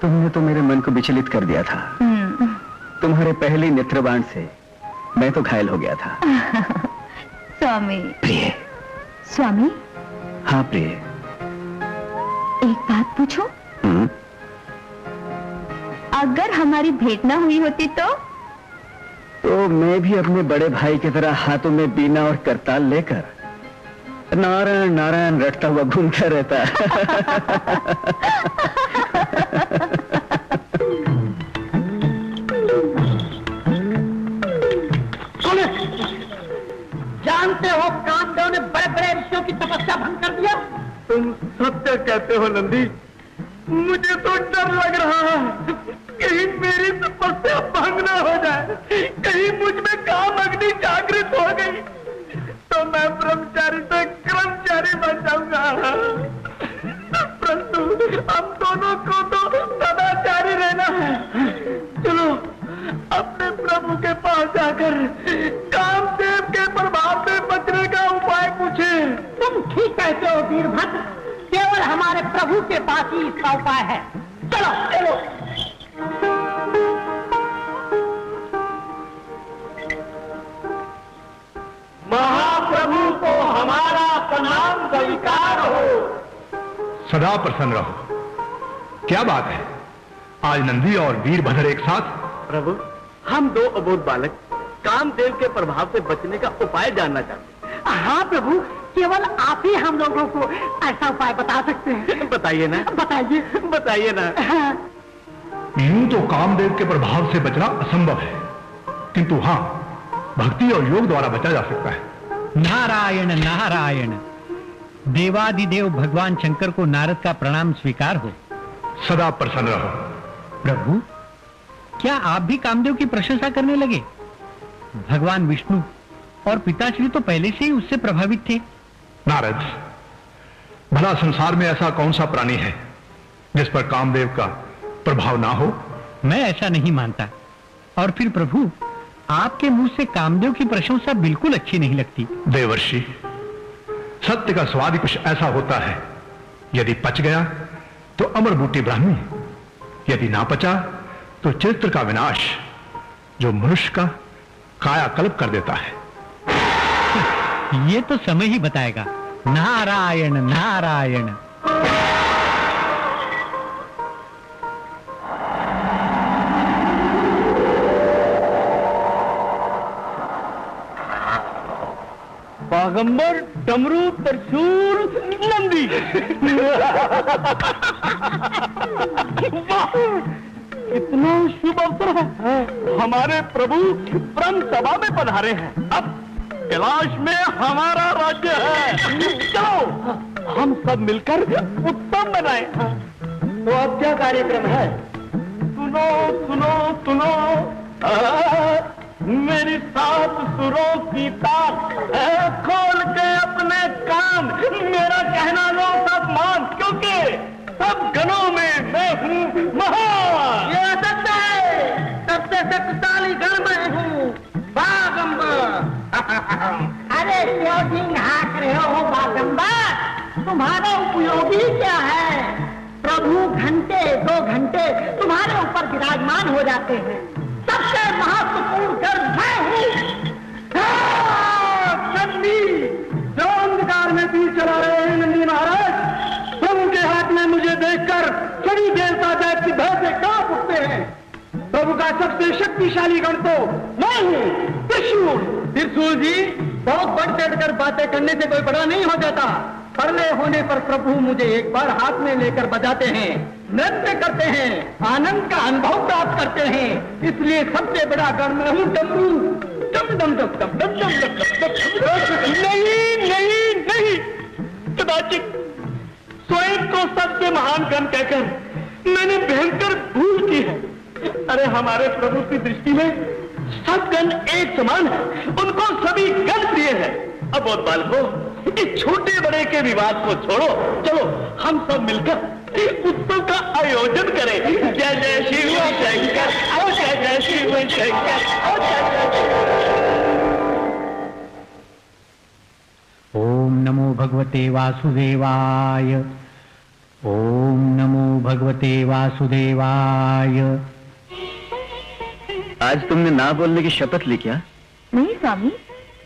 तुमने तो मेरे मन को विचलित कर दिया था। तुम्हारे पहले नेत्रबाण से मैं तो घायल हो गया था। स्वामी। प्रिय। स्वामी। हाँ प्रिय। एक बात पूछो? अगर हमारी भेंट ना हुई होती तो मैं भी अपने बड़े भाई की तरह हाथों में बीना और करताल लेकर नारायण नारायण रटता हुआ घूमता रहता। जानते हो कामदेव ने बड़े बड़े ऋषियों की तपस्या भंग कर दिया। तुम सत्य कहते हो नंदी, मुझे तो डर लग रहा है कहीं मेरी तपस्या भंग न हो जाए, कहीं मुझ में काम अग्नि जागृत हो गई तो मैं ब्रह्मचारी से कर्मचारी बन जाऊंगा। परंतु हम दोनों को तो सदाचारी रहना है। चलो अपने प्रभु के पास जाकर कामदेव के प्रभाव से बचने का उपाय पूछे। तुम ठीक कहते हो वीरभद्र, केवल हमारे प्रभु के पास ही इसका उपाय है। चलो चलो। महाप्रभु को हमारा प्रणाम स्वीकार हो। सदा प्रसन्न रहो। क्या बात है, आज नंदी और वीरभद्र एक साथ? प्रभु, हम दो अबोध बालक कामदेव के प्रभाव से बचने का उपाय जानना चाहते हैं। हाँ प्रभु, केवल आप ही हम लोगों को ऐसा उपाय बता सकते हैं। बताइए ना, बताइए बताइए ना। यूं तो कामदेव के प्रभाव से बचना असंभव है, किंतु हाँ, भक्ति और योग द्वारा बचा जा सकता है। नारायण नारायण। देवादिदेव भगवान शंकर को नारद का प्रणाम स्वीकार हो। सदा प्रसन्न रहो। प्रभु, क्या आप भी कामदेव की प्रशंसा करने लगे? भगवान विष्णु और पिताश्री तो पहले से ही उससे प्रभावित थे। नारद, भला संसार में ऐसा कौन सा प्राणी है जिस पर कामदेव का प्रभाव ना हो? मैं ऐसा नहीं मानता। और फिर प्रभु, आपके मुंह से कामदेव की प्रशंसा बिल्कुल अच्छी नहीं लगती। देवर्षि, सत्य का स्वाद ही कुछ ऐसा होता है, यदि पच गया तो अमर बूटी ब्राह्मी, यदि ना पचा तो चरित्र का विनाश, जो मनुष्य का कायाकल्प कर देता है। ये तो समय ही बताएगा। नारायण नारायण। बागंबर, डमरू, त्रिशूल, नंदी। कितना शुभ अवसर है। हमारे प्रभु ब्रह्म सभा में पधारे हैं। अब कैलाश में हमारा राज्य है। चलो हम सब मिलकर उत्सव मनाएं। तो अब क्या कार्यक्रम है? सुनो सुनो सुनो, मेरी 7 सुरों की तार, खोल के अपने कान, मेरा कहना लो सब मान, क्योंकि सब गणों में मैं हूँ महान। ये सत्य है, सबसे शक्तिशाली गण मैं हूँ, बागंबर। अरे क्यों दिन हाँक रहे हो बागंबर? तुम्हारा उपयोगी क्या है? प्रभु घंटे 2 घंटे तुम्हारे ऊपर विराजमान हो जाते हैं। सबसे महत्वपूर्ण गर्व मैं हूँ। नंदी, जो अंधकार में तीर चला रहे हैं नंदी महाराज, प्रभु के हाथ में मुझे देखकर सभी देवता दैत्य भय से कांप उठते हैं। प्रभु का सबसे शक्तिशाली गण तो मैं हूँ, त्रिशूल। त्रिशूल जी, बहुत बढ़ चढ़कर बातें करने से कोई बड़ा नहीं हो जाता। परले होने पर प्रभु मुझे एक बार हाथ में लेकर बजाते हैं, नृत्य करते हैं, आनंद का अनुभव प्राप्त करते हैं। इसलिए सबसे बड़ा गण मैं हूँ डमरू। डम डम डम डम डम डम डम डम। नहीं नहीं नहीं, कदाचित स्वयं को सबसे महान गण कहकर मैंने भयंकर भूल की है। अरे हमारे प्रभु की दृष्टि में सब गण एक समान है, उनको सभी गण प्रिय है। अब बहुत बालको, इस छोटे बड़े के विवाद को छोड़ो, चलो हम सब मिलकर उत्सव का आयोजन करें। जय जय शिव शंकर, और जय जय शिव शंकर, और जय जय। ओम नमो भगवते वासुदेवाय। ओम नमो भगवते वासुदेवाय। आज तुमने ना बोलने की शपथ ली क्या? नहीं स्वामी,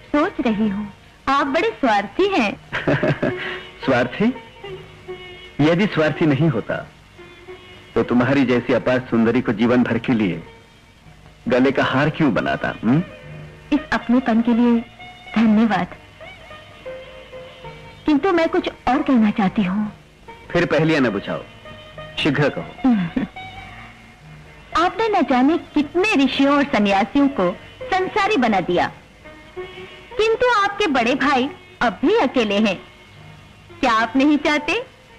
सोच रही हूँ। आप बड़े स्वार्थी हैं। स्वार्थी? यदि स्वार्थी नहीं होता तो तुम्हारी जैसी अपार सुंदरी को जीवन भर के लिए गले का हार क्यों बनाता? इस अपनेपन के लिए धन्यवाद, किंतु मैं कुछ और कहना चाहती हूँ। फिर पहलियां न बुझाओ, शीघ्र कहो। आपने न जाने कितने ऋषियों और सन्यासियों को संसारी बना दिया, किंतु आपके बड़े भाई अब भी अकेले हैं। क्या आप नहीं चाहते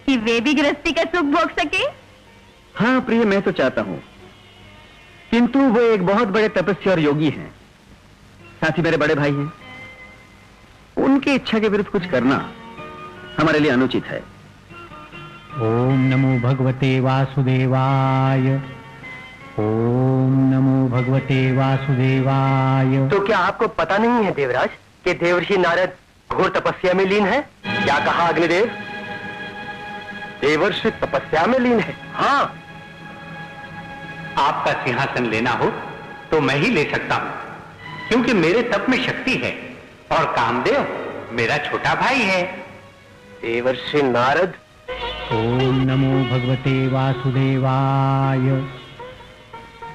कि वे भी गृहस्थी का सुख भोग सके? हाँ प्रिय, मैं तो चाहता हूं, किंतु वो एक बहुत बड़े तपस्वी और योगी हैं, साथ ही मेरे बड़े भाई हैं। उनकी इच्छा के विरुद्ध कुछ करना हमारे लिए अनुचित है। ओम नमो भगवते वासुदेवाय। ओम नमो भगवते वासुदेवाय। तो क्या आपको पता नहीं है देवराज कि देवर्षि नारद घोर तपस्या में लीन है? क्या कहा अग्निदेव? देवर्षि तपस्या में लीन है? हाँ। आपका सिंहासन लेना हो तो मैं ही ले सकता हूं, क्योंकि मेरे तप में शक्ति है और कामदेव मेरा छोटा भाई है। देवर्षि नारद। ओम नमो भगवते वासुदेवाय।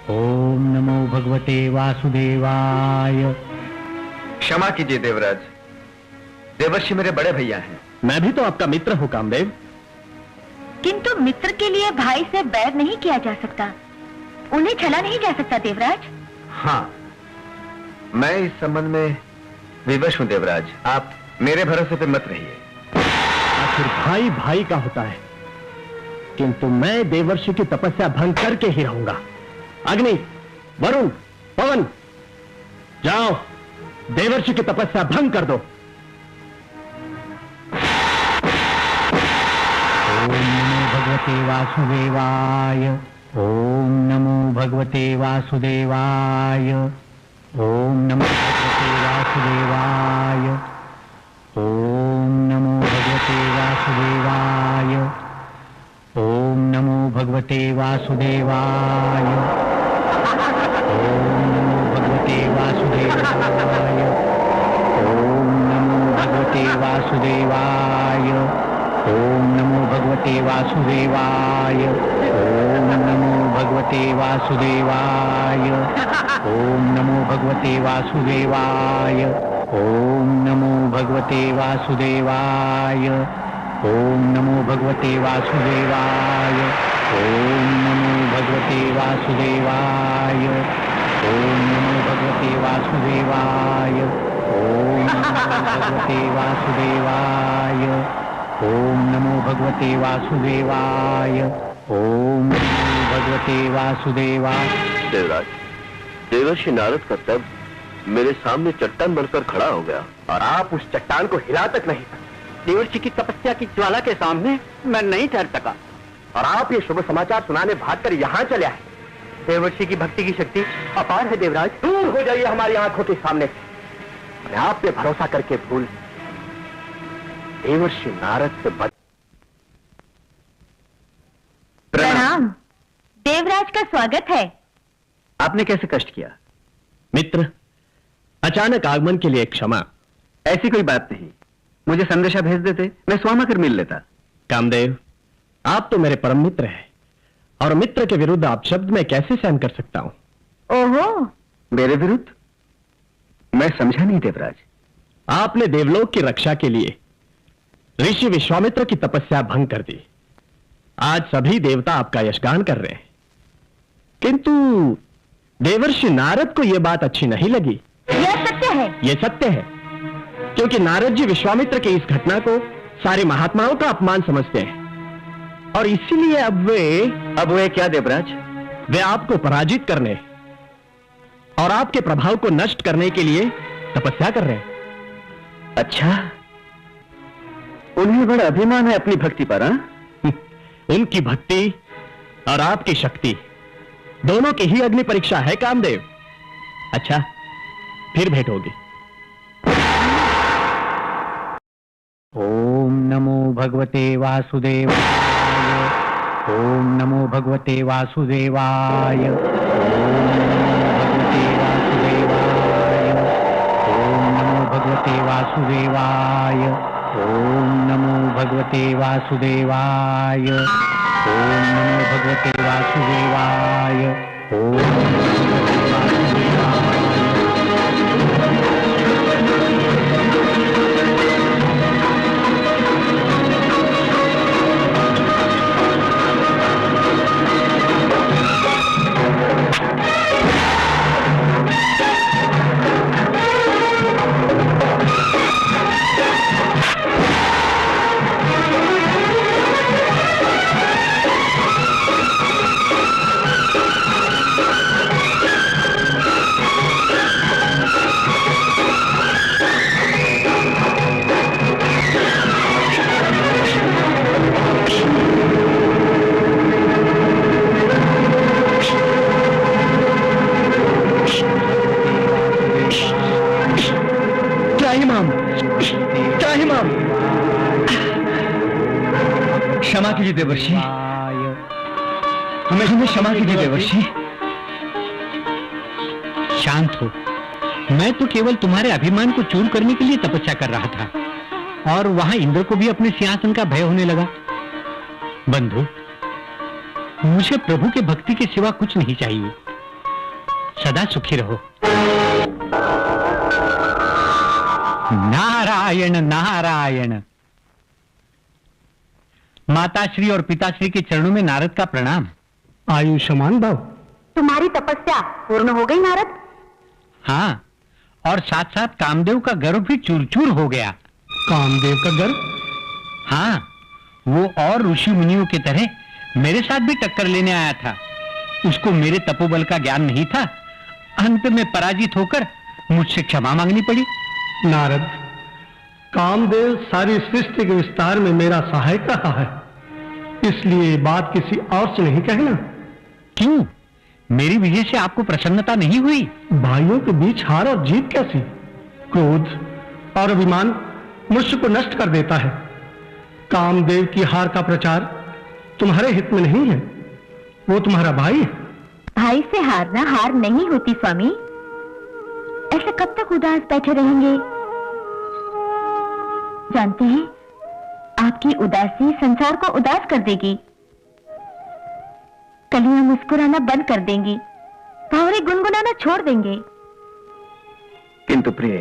ओम नमो भगवते वासुदेवाय। क्षमा कीजिए देवराज, देवर्षि मेरे बड़े भैया हैं। मैं भी तो आपका मित्र हूं कामदेव। किंतु मित्र के लिए भाई से बैर नहीं किया जा सकता, उन्हें छला नहीं जा सकता देवराज। हाँ, मैं इस संबंध में विवश हूं देवराज, आप मेरे भरोसे पे मत रहिए। आखिर भाई भाई का होता है, किंतु मैं देवर्षि की तपस्या भंग करके ही रहूंगा। अग्नि, वरुण, पवन, जाओ देवर्षि की तपस्या भंग कर दो। ओम नमो भगवते वासुदेवाय। ओम नमो भगवते वासुदेवाय। ओम नमो भगवते वासुदेवाय। ओम नमो भगवते वासुदेवाय। ओम नमो भगवते वासुदेवाय। ओम नमो भगवते वासुदेवाय। ओम नमो भगवते वासुदेवाय। ओम नमो भगवते वासुदेवाय। ओम नमो भगवते वासुदेवाय। ओम नमो भगवते वासुदेवाय। ओम नमो भगवते वासुदेवाय। ओम नमो भगवते वासुदेवाय। ओम नमो भगवते वासुदेवाय। ओम नमो भगवते वासुदेवाय। ओम नमो भगवते वासुदेवाय। ओम नमो भगवते वासुदेवाय। ओम नमो भगवते वासुदेवाय। देवराज, देवर्षि नारद का तब मेरे सामने चट्टान बनकर खड़ा हो गया और आप उस चट्टान को हिला तक नहीं सकते। देवर्षि की तपस्या की ज्वाला के सामने मैं नहीं ठहर सका और आप ये शुभ समाचार सुनाने भागकर यहाँ चले आए। देवर्षि की भक्ति की शक्ति अपार है देवराज। दूर हो जाइए हमारी आंखों के सामने से। मैं आप पे भरोसा करके भूल देवर्षि नारद से बच। प्रणाम। देवराज का स्वागत है। आपने कैसे कष्ट किया? मित्र, अचानक आगमन के लिए क्षमा। ऐसी कोई बात नहीं, मुझे संदेशा भेज देते, मैं स्वयं आकर मिल लेता। कामदेव, आप तो मेरे परम मित्र हैं और मित्र के विरुद्ध आप शब्द मैं कैसे सहन कर सकता हूं? ओहो, मेरे विरुद्ध? मैं समझा नहीं देवराज। आपने देवलोक की रक्षा के लिए ऋषि विश्वामित्र की तपस्या भंग कर दी। आज सभी देवता आपका यशगान कर रहे हैं, किंतु देवर्षि नारद को यह बात अच्छी नहीं लगी। यह सत्य है। यह सत्य है, क्योंकि नारद जी विश्वामित्र की इस घटना को सारे महात्माओं का अपमान समझते हैं और इसीलिए अब वे क्या देवराज? वे आपको पराजित करने और आपके प्रभाव को नष्ट करने के लिए तपस्या कर रहे हैं। अच्छा, उन्हें बड़ा अभिमान है अपनी भक्ति पर। हाँ? उनकी भक्ति और आपकी शक्ति दोनों की ही अग्नि परीक्षा है कामदेव। अच्छा, फिर भेंट होगी। ओम नमो भगवते वासुदेवाय। ओम नमो भगवते वासुदेवाय। ओम नमो भगवते वासुदेवाय। ओम नमो भगवते वासुदेवाय। ओम नमो भगवते वासुदेवाय। ओम नमो भगवते वासुदेवाय। क्षमा कीजिए देवर्षि, हमें क्षमा कीजिए देवर्षि। शांत हो। मैं तो केवल तुम्हारे अभिमान को चूर करने के लिए तपस्या कर रहा था और वहां इंद्र को भी अपने सिंहासन का भय होने लगा। बंधु, मुझे प्रभु के भक्ति के सिवा कुछ नहीं चाहिए। सदा सुखी रहो। नारायण नारायण। माताश्री और पिताश्री के चरणों में नारद का प्रणाम। आयुष्मान भव। तुम्हारी तपस्या पूर्ण हो गई नारद? हाँ, और साथ साथ कामदेव का गर्व भी चूर चूर हो गया। कामदेव का गर्व? हाँ, वो और ऋषि मुनियों की तरह मेरे साथ भी टक्कर लेने आया था। उसको मेरे तपोबल का ज्ञान नहीं था। अंत में पराजित होकर मुझसे क्षमा मांगनी पड़ी। नारद, कामदेव सारी सृष्टि के विस्तार में मेरा सहायक रहा है, इसलिए बात किसी और से नहीं कहना। क्यों? मेरी विजय से आपको प्रसन्नता नहीं हुई? भाइयों के बीच हार और जीत कैसी? क्रोध और अभिमान मनुष्य को नष्ट कर देता है। कामदेव की हार का प्रचार तुम्हारे हित में नहीं है। वो तुम्हारा भाई है। भाई से हारना हार नहीं होती स्वामी। ऐसे कब तक उदास बैठे रहेंगे? जानते हैं, आपकी उदासी संसार को उदास कर देगी। कलियां मुस्कुराना बंद कर देंगी, भावरे गुनगुनाना छोड़ देंगे। किंतु प्रिय,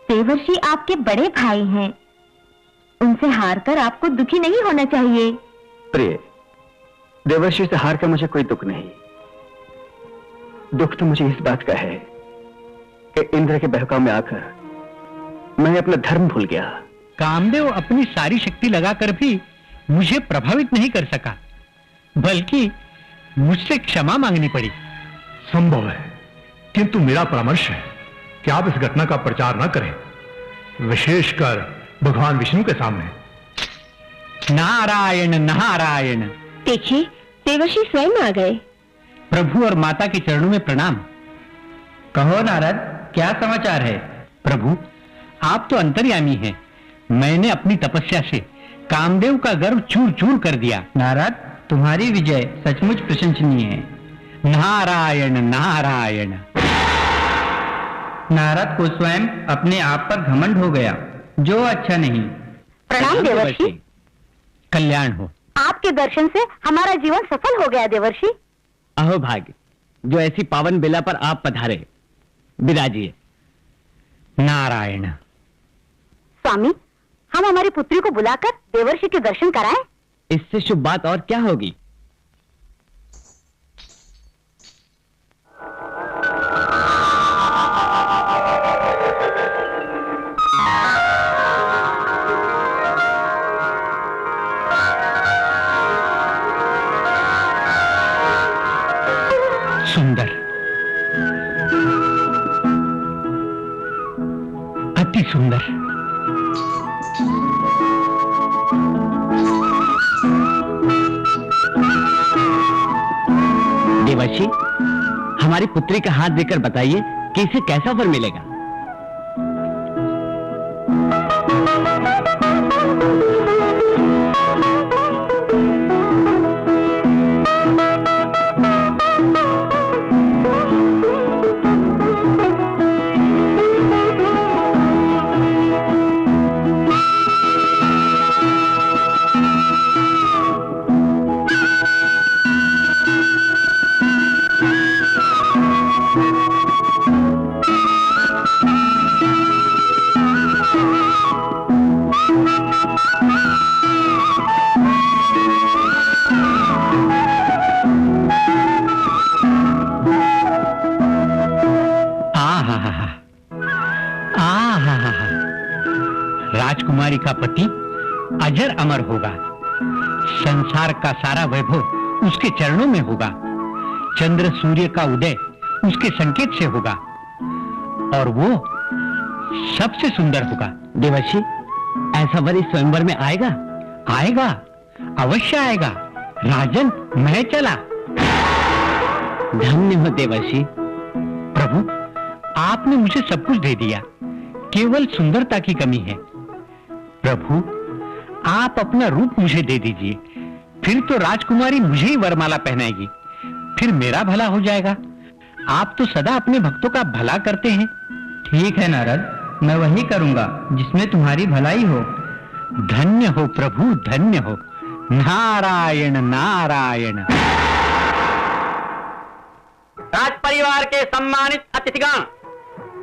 देवर्षि आपके बड़े भाई हैं। उनसे हारकर आपको दुखी नहीं होना चाहिए। प्रिय, देवर्षि से हार कर मुझे कोई दुख नहीं। दुख तो मुझे इस बात का है कि इंद्र के बहकाव में आकर मैंने अपना धर्म भूल गया। कामदेव अपनी सारी शक्ति लगाकर भी मुझे प्रभावित नहीं कर सका, बल्कि मुझसे क्षमा मांगनी पड़ी। संभव है, किंतु मेरा परामर्श है कि आप इस घटना का प्रचार न करें, विशेषकर भगवान विष्णु के सामने। नारायण नारायण। देखिए, देवर्षि स्वयं आ गए। प्रभु और माता के चरणों में प्रणाम। कहो नारद, क्या समाचार है? प्रभु, आप तो अंतर्यामी हैं। मैंने अपनी तपस्या से कामदेव का गर्व चूर चूर कर दिया। नारद, तुम्हारी विजय सचमुच प्रशंसनीय है। नारायण नारायण। नारद को स्वयं अपने आप पर घमंड हो गया, जो अच्छा नहीं। प्रणाम देवर्षि। कल्याण हो। आपके दर्शन से हमारा जीवन सफल हो गया देवर्षि। अहो भाग्य, जो ऐसी पावन बेला पर आप पधारे। विराजिए। नारायण। स्वामी, हम हमारी पुत्री को बुलाकर देवर्षि के दर्शन कराएं? इससे शुभ बात और क्या होगी? सुंदर, अति सुंदर। देवर्षि, हमारी पुत्री का हाथ देकर बताइए कि इसे कैसा फल मिलेगा। राजकुमारी का पति अजर अमर होगा। संसार का सारा वैभव उसके चरणों में होगा। चंद्र सूर्य का उदय उसके संकेत से होगा और वो सबसे सुंदर होगा। देवर्षि, ऐसा वर इस स्वयंवर में आएगा? आएगा, अवश्य आएगा। राजन, मैं चला। धन्य हो देवर्षि। प्रभु, आपने मुझे सब कुछ दे दिया, केवल सुंदरता की कमी है। प्रभु, आप अपना रूप मुझे दे दीजिए, फिर तो राजकुमारी मुझे ही वरमाला पहनाएगी, फिर मेरा भला हो जाएगा। आप तो सदा अपने भक्तों का भला करते हैं। ठीक है नारद, मैं वही करूंगा जिसमें तुम्हारी भलाई हो। धन्य हो प्रभु, धन्य हो। नारायण नारायण। राज परिवार के सम्मानित अतिथिगण,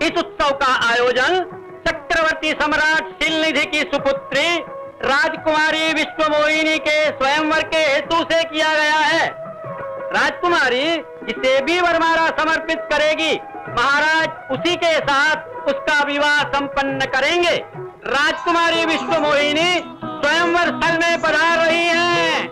इस उत्सव का आयोजन चक्रवर्ती सम्राट शीलनिधि की सुपुत्री राजकुमारी विश्वमोहिनी के स्वयंवर के हेतु से किया गया है। राजकुमारी जिसे भी वरमाला समर्पित करेगी, महाराज उसी के साथ उसका विवाह संपन्न करेंगे। राजकुमारी विश्वमोहिनी स्वयंवर स्थल में पधार रही हैं।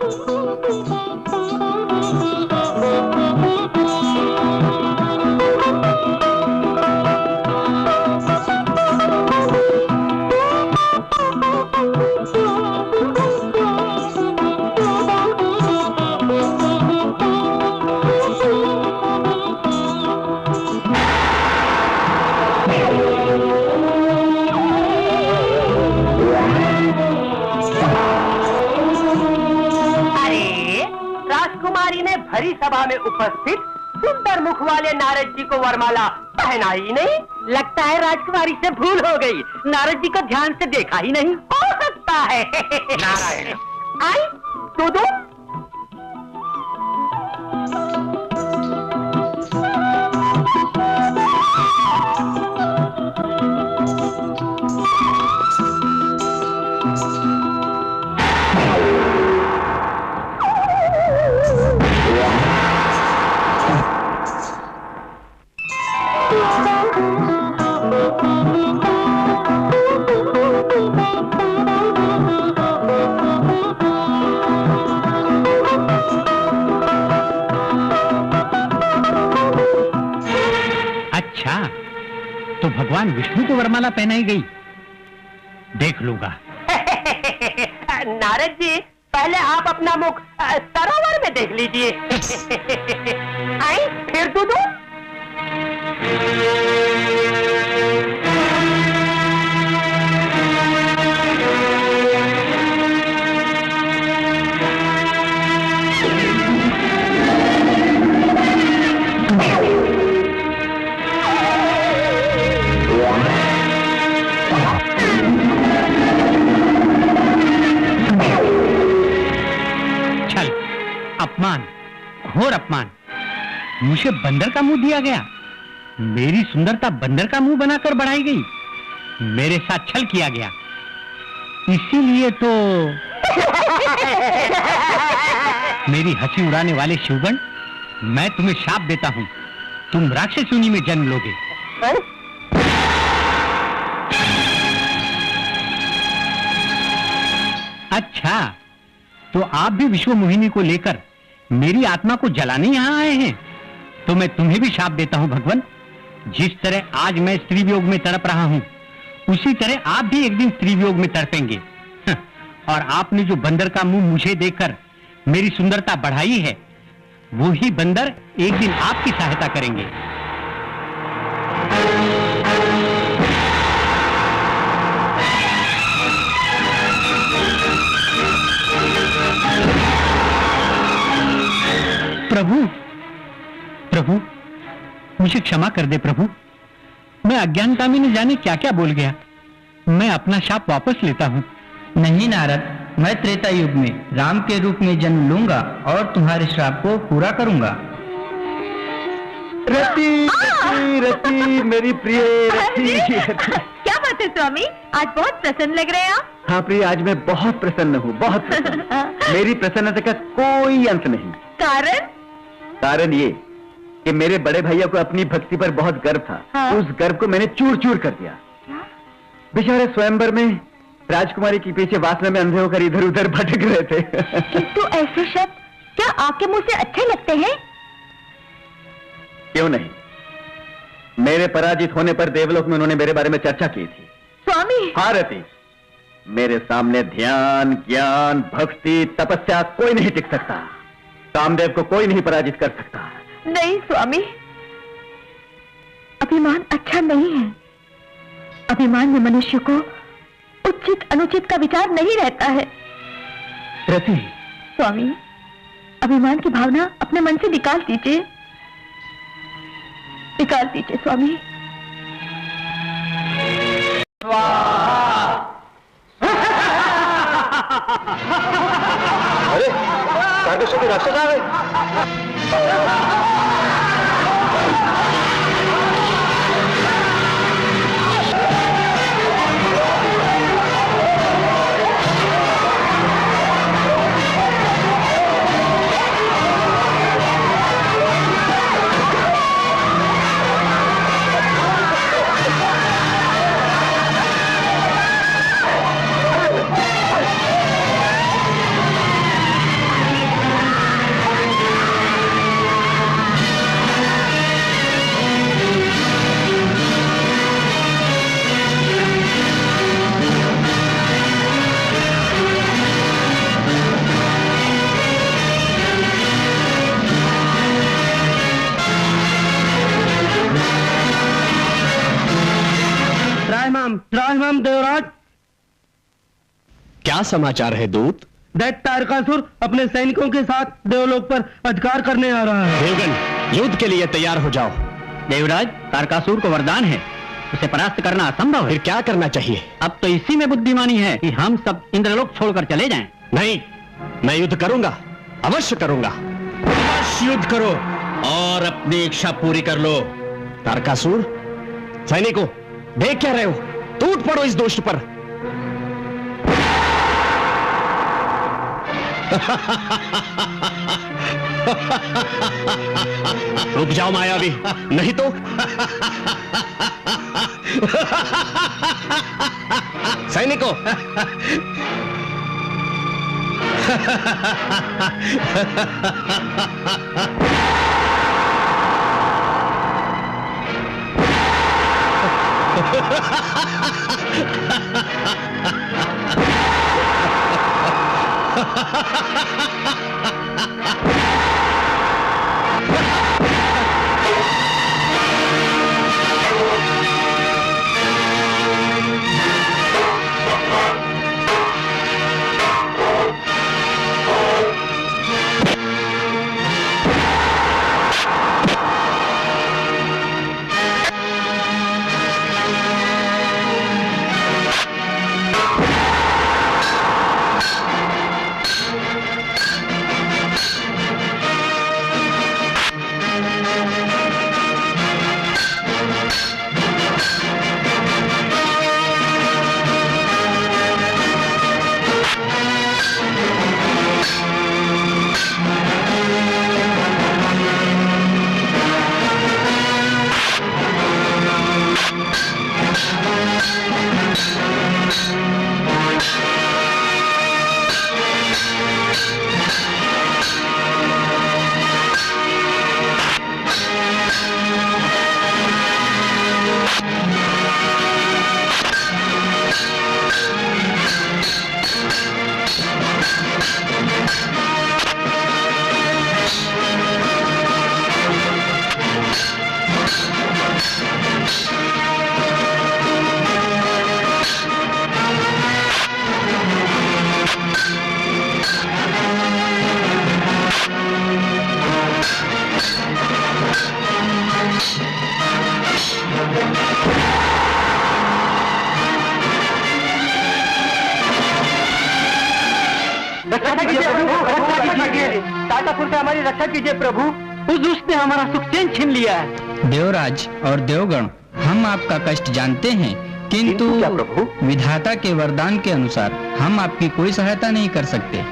भरी सभा में उपस्थित सुंदर मुख वाले नारद जी को वरमाला पहनाई नहीं। लगता है राजकुमारी से भूल हो गई, नारद जी को ध्यान से देखा ही नहीं। हो सकता है। नारायण। आई तो दो। तो भगवान विष्णु को वरमाला पहनाई गई, देख लूंगा। नारद जी, पहले आप अपना मुख सरोवर में देख लीजिए। आई फिर दूध। अपमान, घोर अपमान। मुझे बंदर का मुंह दिया गया, मेरी सुंदरता बंदर का मुंह बनाकर बढ़ाई गई, मेरे साथ छल किया गया। इसीलिए तो मेरी हंसी उड़ाने वाले शिवगण, मैं तुम्हें शाप देता हूं, तुम राक्षस योनि में जन्म लोगे। अच्छा, तो आप भी विश्वमोहिनी को लेकर मेरी आत्मा को जलाने यहां आए हैं? तो मैं तुम्हें भी शाप देता हूं भगवान। जिस तरह आज मैं स्त्री वियोग में तड़प रहा हूं, उसी तरह आप भी एक दिन स्त्री वियोग में तड़पेंगे। और आपने जो बंदर का मुंह मुझे देकर मेरी सुंदरता बढ़ाई है, वो ही बंदर एक दिन आपकी सहायता करेंगे। प्रभु, प्रभु, मुझे क्षमा कर दे प्रभु। मैं अज्ञानता में न जाने क्या क्या बोल गया। मैं अपना शाप वापस लेता हूँ। नहीं नारद, मैं त्रेता युग में राम के रूप में जन्म लूंगा और तुम्हारे श्राप को पूरा करूंगा। रति, रति, रति, मेरी प्रिय रति। क्या बात है स्वामी, आज बहुत प्रसन्न लग रहे हैं आप। हाँ प्रिय, आज मैं बहुत प्रसन्न हूँ, बहुत प्रसन्न। मेरी प्रसन्नता का कोई अंत नहीं। कारण? कारण ये कि मेरे बड़े भैया को अपनी भक्ति पर बहुत गर्व था। हाँ? उस गर्व को मैंने चूर चूर कर दिया। बेचारे स्वयंवर में राजकुमारी के पीछे वासना में अंधे होकर इधर उधर भटक रहे थे। किंतु ऐसे शब्द क्या आपके मुंह से अच्छे लगते हैं? क्यों नहीं, मेरे पराजित होने पर देवलोक में उन्होंने मेरे बारे में चर्चा की थी। स्वामी। हाँ रति, मेरे सामने ध्यान, ज्ञान, भक्ति, तपस्या कोई नहीं टिक सकता। कामदेव को कोई नहीं पराजित कर सकता। नहीं स्वामी, अभिमान अच्छा नहीं है। अभिमान में मनुष्य को उचित अनुचित का विचार नहीं रहता है। रति। स्वामी, अभिमान की भावना अपने मन से निकाल दीजिए, निकाल दीजिए स्वामी। अरे तारकेश्वर के राक्षस आ गए। राम देवराज। क्या समाचार है दूत? दैत्य तारकासुर अपने सैनिकों के साथ देवलोक पर अधिकार करने आ रहा है। देवगण, युद्ध के लिए तैयार हो जाओ। देवराज, तारकासुर को वरदान है, उसे परास्त करना असंभव है। फिर क्या करना चाहिए? अब तो इसी में बुद्धिमानी है कि हम सब इंद्रलोक छोड़कर चले जाएं। नहीं, मैं युद्ध करूंगा, अवश्य करूंगा। अवश्य युद्ध करो और अपनी इच्छा पूरी कर लो। तारकासुर, सैनिकों, देख क्या रहे हो? टूट पड़ो इस दुष्ट पर। रुक जाओ मायावी, नहीं तो सैनिकों। तारकासुर से हमारी रक्षा कीजिए प्रभु, उस दुष्ट ने हमारा सुख चैन छीन लिया है। देवराज और देवगण, हम आपका कष्ट जानते हैं, किंतु क्या प्रभु? विधाता के वरदान के अनुसार हम आपकी कोई सहायता नहीं कर सकते।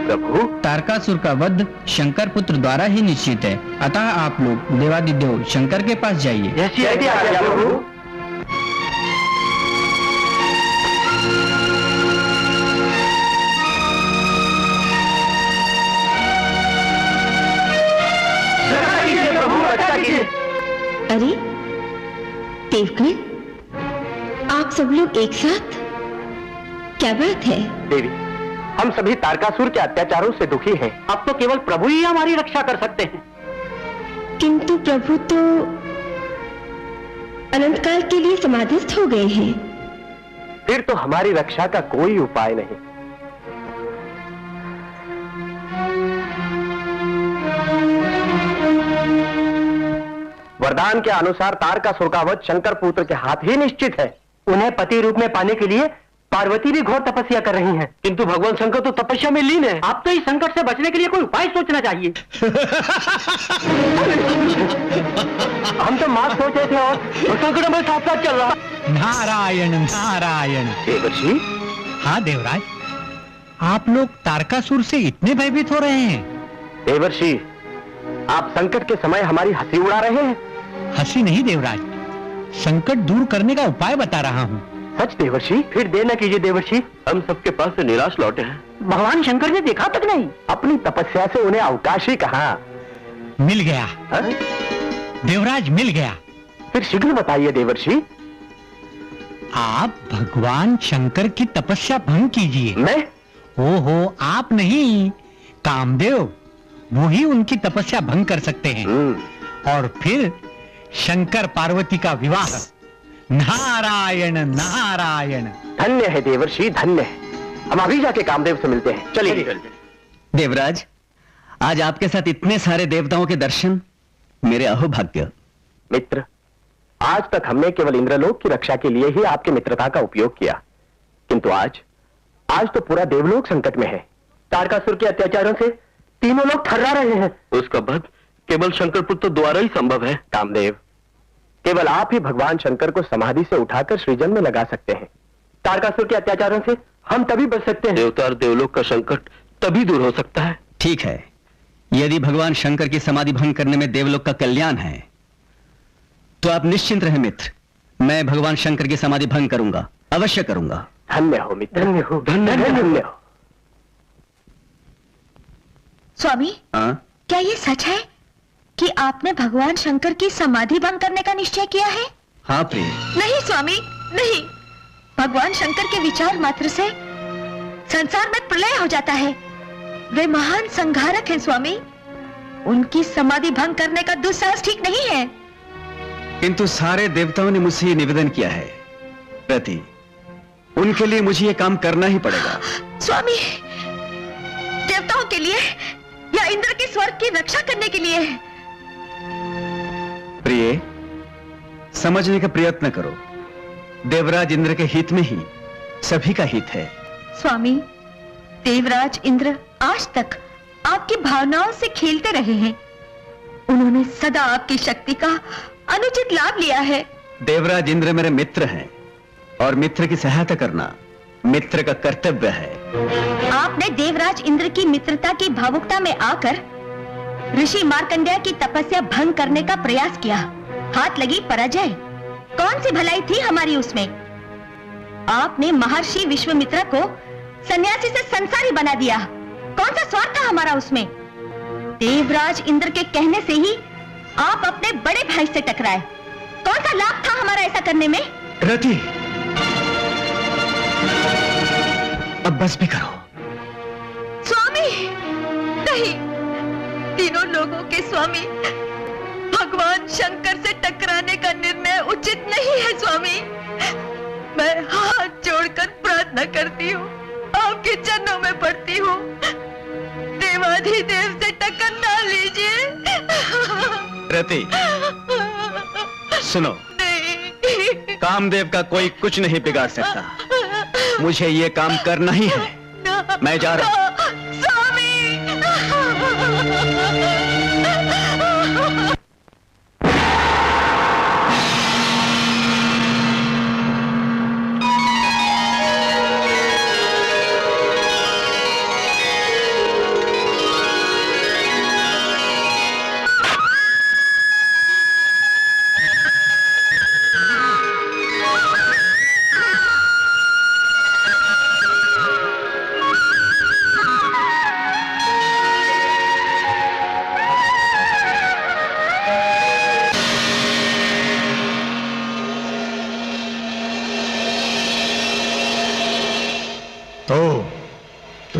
प्रभु, तारकासुर का वध शंकर पुत्र द्वारा ही निश्चित है, अतः आप लोग देवादिदेव शंकर के पास जाइए। जैसी आज्ञा प्रभु। अरे देवगण, आप सब लोग एक साथ, क्या बात है? देवी, हम सभी तारकासुर के अत्याचारों से दुखी हैं। अब तो केवल प्रभु ही हमारी रक्षा कर सकते हैं। किंतु प्रभु तो अनंतकाल के लिए समाधिस्थ हो गए हैं। फिर तो हमारी रक्षा का कोई उपाय नहीं। वरदान के अनुसार तारकासुर का वध शंकर पुत्र के हाथ ही निश्चित है। उन्हें पति रूप में पाने के लिए पार्वती भी घोर तपस्या कर रही हैं। किंतु भगवान शंकर तो तपस्या में लीन है। आप तो इस संकट से बचने के लिए कोई उपाय सोचना चाहिए। हम तो मार्ग सोच रहे थे और संकट हमारे साथ साथ चल रहा। नारायण नारायण। देवर्षि। हाँ देवराज, आप लोग तारकासुर से इतने भयभीत हो रहे हैं? देवर्षि, आप संकट के समय हमारी हंसी उड़ा रहे हैं। हंसी नहीं देवराज, संकट दूर करने का उपाय बता रहा हूँ। सच देवर्षि? फिर देर न कीजिए देवर्षि, हम सबके पास से निराश लौटे हैं। भगवान शंकर ने देखा तक नहीं। अपनी तपस्या से उन्हें अवकाश ही कहा। मिल गया। देवराज मिल गया। फिर शीघ्र बताइए देवर्षि। आप भगवान शंकर की तपस्या भंग कीजिए। मैं? ओहो, आप नहीं, कामदेव, वो ही उनकी तपस्या भंग कर सकते हैं। और फिर शंकर पार्वती का विवाह। नारायण नारायण। धन्य है देवर्षि, धन्य है। हम अभी जाके कामदेव से मिलते हैं। चलिए। देवराज, आज आपके साथ इतने सारे देवताओं के दर्शन मेरे अहोभाग्य। मित्र, आज तक हमने केवल इंद्रलोक की रक्षा के लिए ही आपकी मित्रता का उपयोग किया, किंतु आज तो पूरा देवलोक संकट में है। तारकासुर के अत्याचारों से तीनों लोग थर्रा रहे हैं। उसका वध केवल शंकर पुत्र द्वारा ही संभव है। कामदेव, केवल आप ही भगवान शंकर को समाधि से उठाकर सृजन में लगा सकते हैं। तारकासुर के अत्याचारों से हम तभी बच सकते हैं। देवता और देवलोक का संकट तभी दूर हो सकता है। ठीक है, यदि भगवान शंकर की समाधि भंग करने में देवलोक का कल्याण है तो आप निश्चिंत रहे मित्र, मैं भगवान शंकर की समाधि भंग करूंगा, अवश्य करूंगा। धन्य हो मित्र, धन्य हो, धन्य हो। स्वामी, क्या ये सच है कि आपने भगवान शंकर की समाधि भंग करने का निश्चय किया है? हाँ प्रिय। नहीं स्वामी, नहीं। भगवान शंकर के विचार मात्र से संसार में प्रलय हो जाता है। वे महान संहारक हैं स्वामी। उनकी समाधि भंग करने का दुस्साहस ठीक नहीं है। किंतु सारे देवताओं ने मुझसे ये निवेदन किया है प्रति, उनके लिए मुझे ये काम करना ही पड़ेगा। स्वामी, देवताओं के लिए या इंद्र के स्वर्ग की रक्षा करने के लिए? प्रिय, समझने का प्रयत्न करो, देवराज इंद्र के हित में ही सभी का हित है। स्वामी, देवराज इंद्र आज तक आपकी भावनाओं से खेलते रहे हैं। उन्होंने सदा आपकी शक्ति का अनुचित लाभ लिया है। देवराज इंद्र मेरे मित्र हैं और मित्र की सहायता करना मित्र का कर्तव्य है। आपने देवराज इंद्र की मित्रता की भावुकता में आकर ऋषि मार्कंडेय की तपस्या भंग करने का प्रयास किया। हाथ लगी पराजय। कौन सी भलाई थी हमारी उसमें? आपने महर्षि विश्वामित्र को सन्यासी से संसारी बना दिया। कौन सा स्वार्थ था हमारा उसमें? देवराज इंद्र के कहने से ही आप अपने बड़े भाई से टकराए। कौन सा लाभ था हमारा ऐसा करने में? रति, अब बस भी करो। स्वामी, नहीं, तीनों लोगों के स्वामी, भगवान शंकर से टकराने का निर्णय उचित नहीं है स्वामी। मैं हाथ जोड़कर प्रार्थना करती हूँ, आपके चरणों में पड़ती हूँ, देवाधिदेव से टक्कर ना लीजिए। रति, सुनो, कामदेव का कोई कुछ नहीं बिगाड़ सकता। मुझे ये काम करना ही है। मैं जा रहा हूं।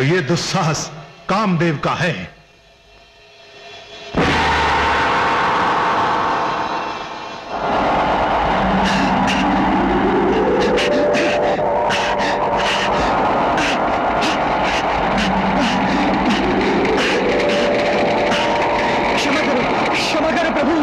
तो ये दुस्साहस कामदेव का है। क्षमा करो प्रभु।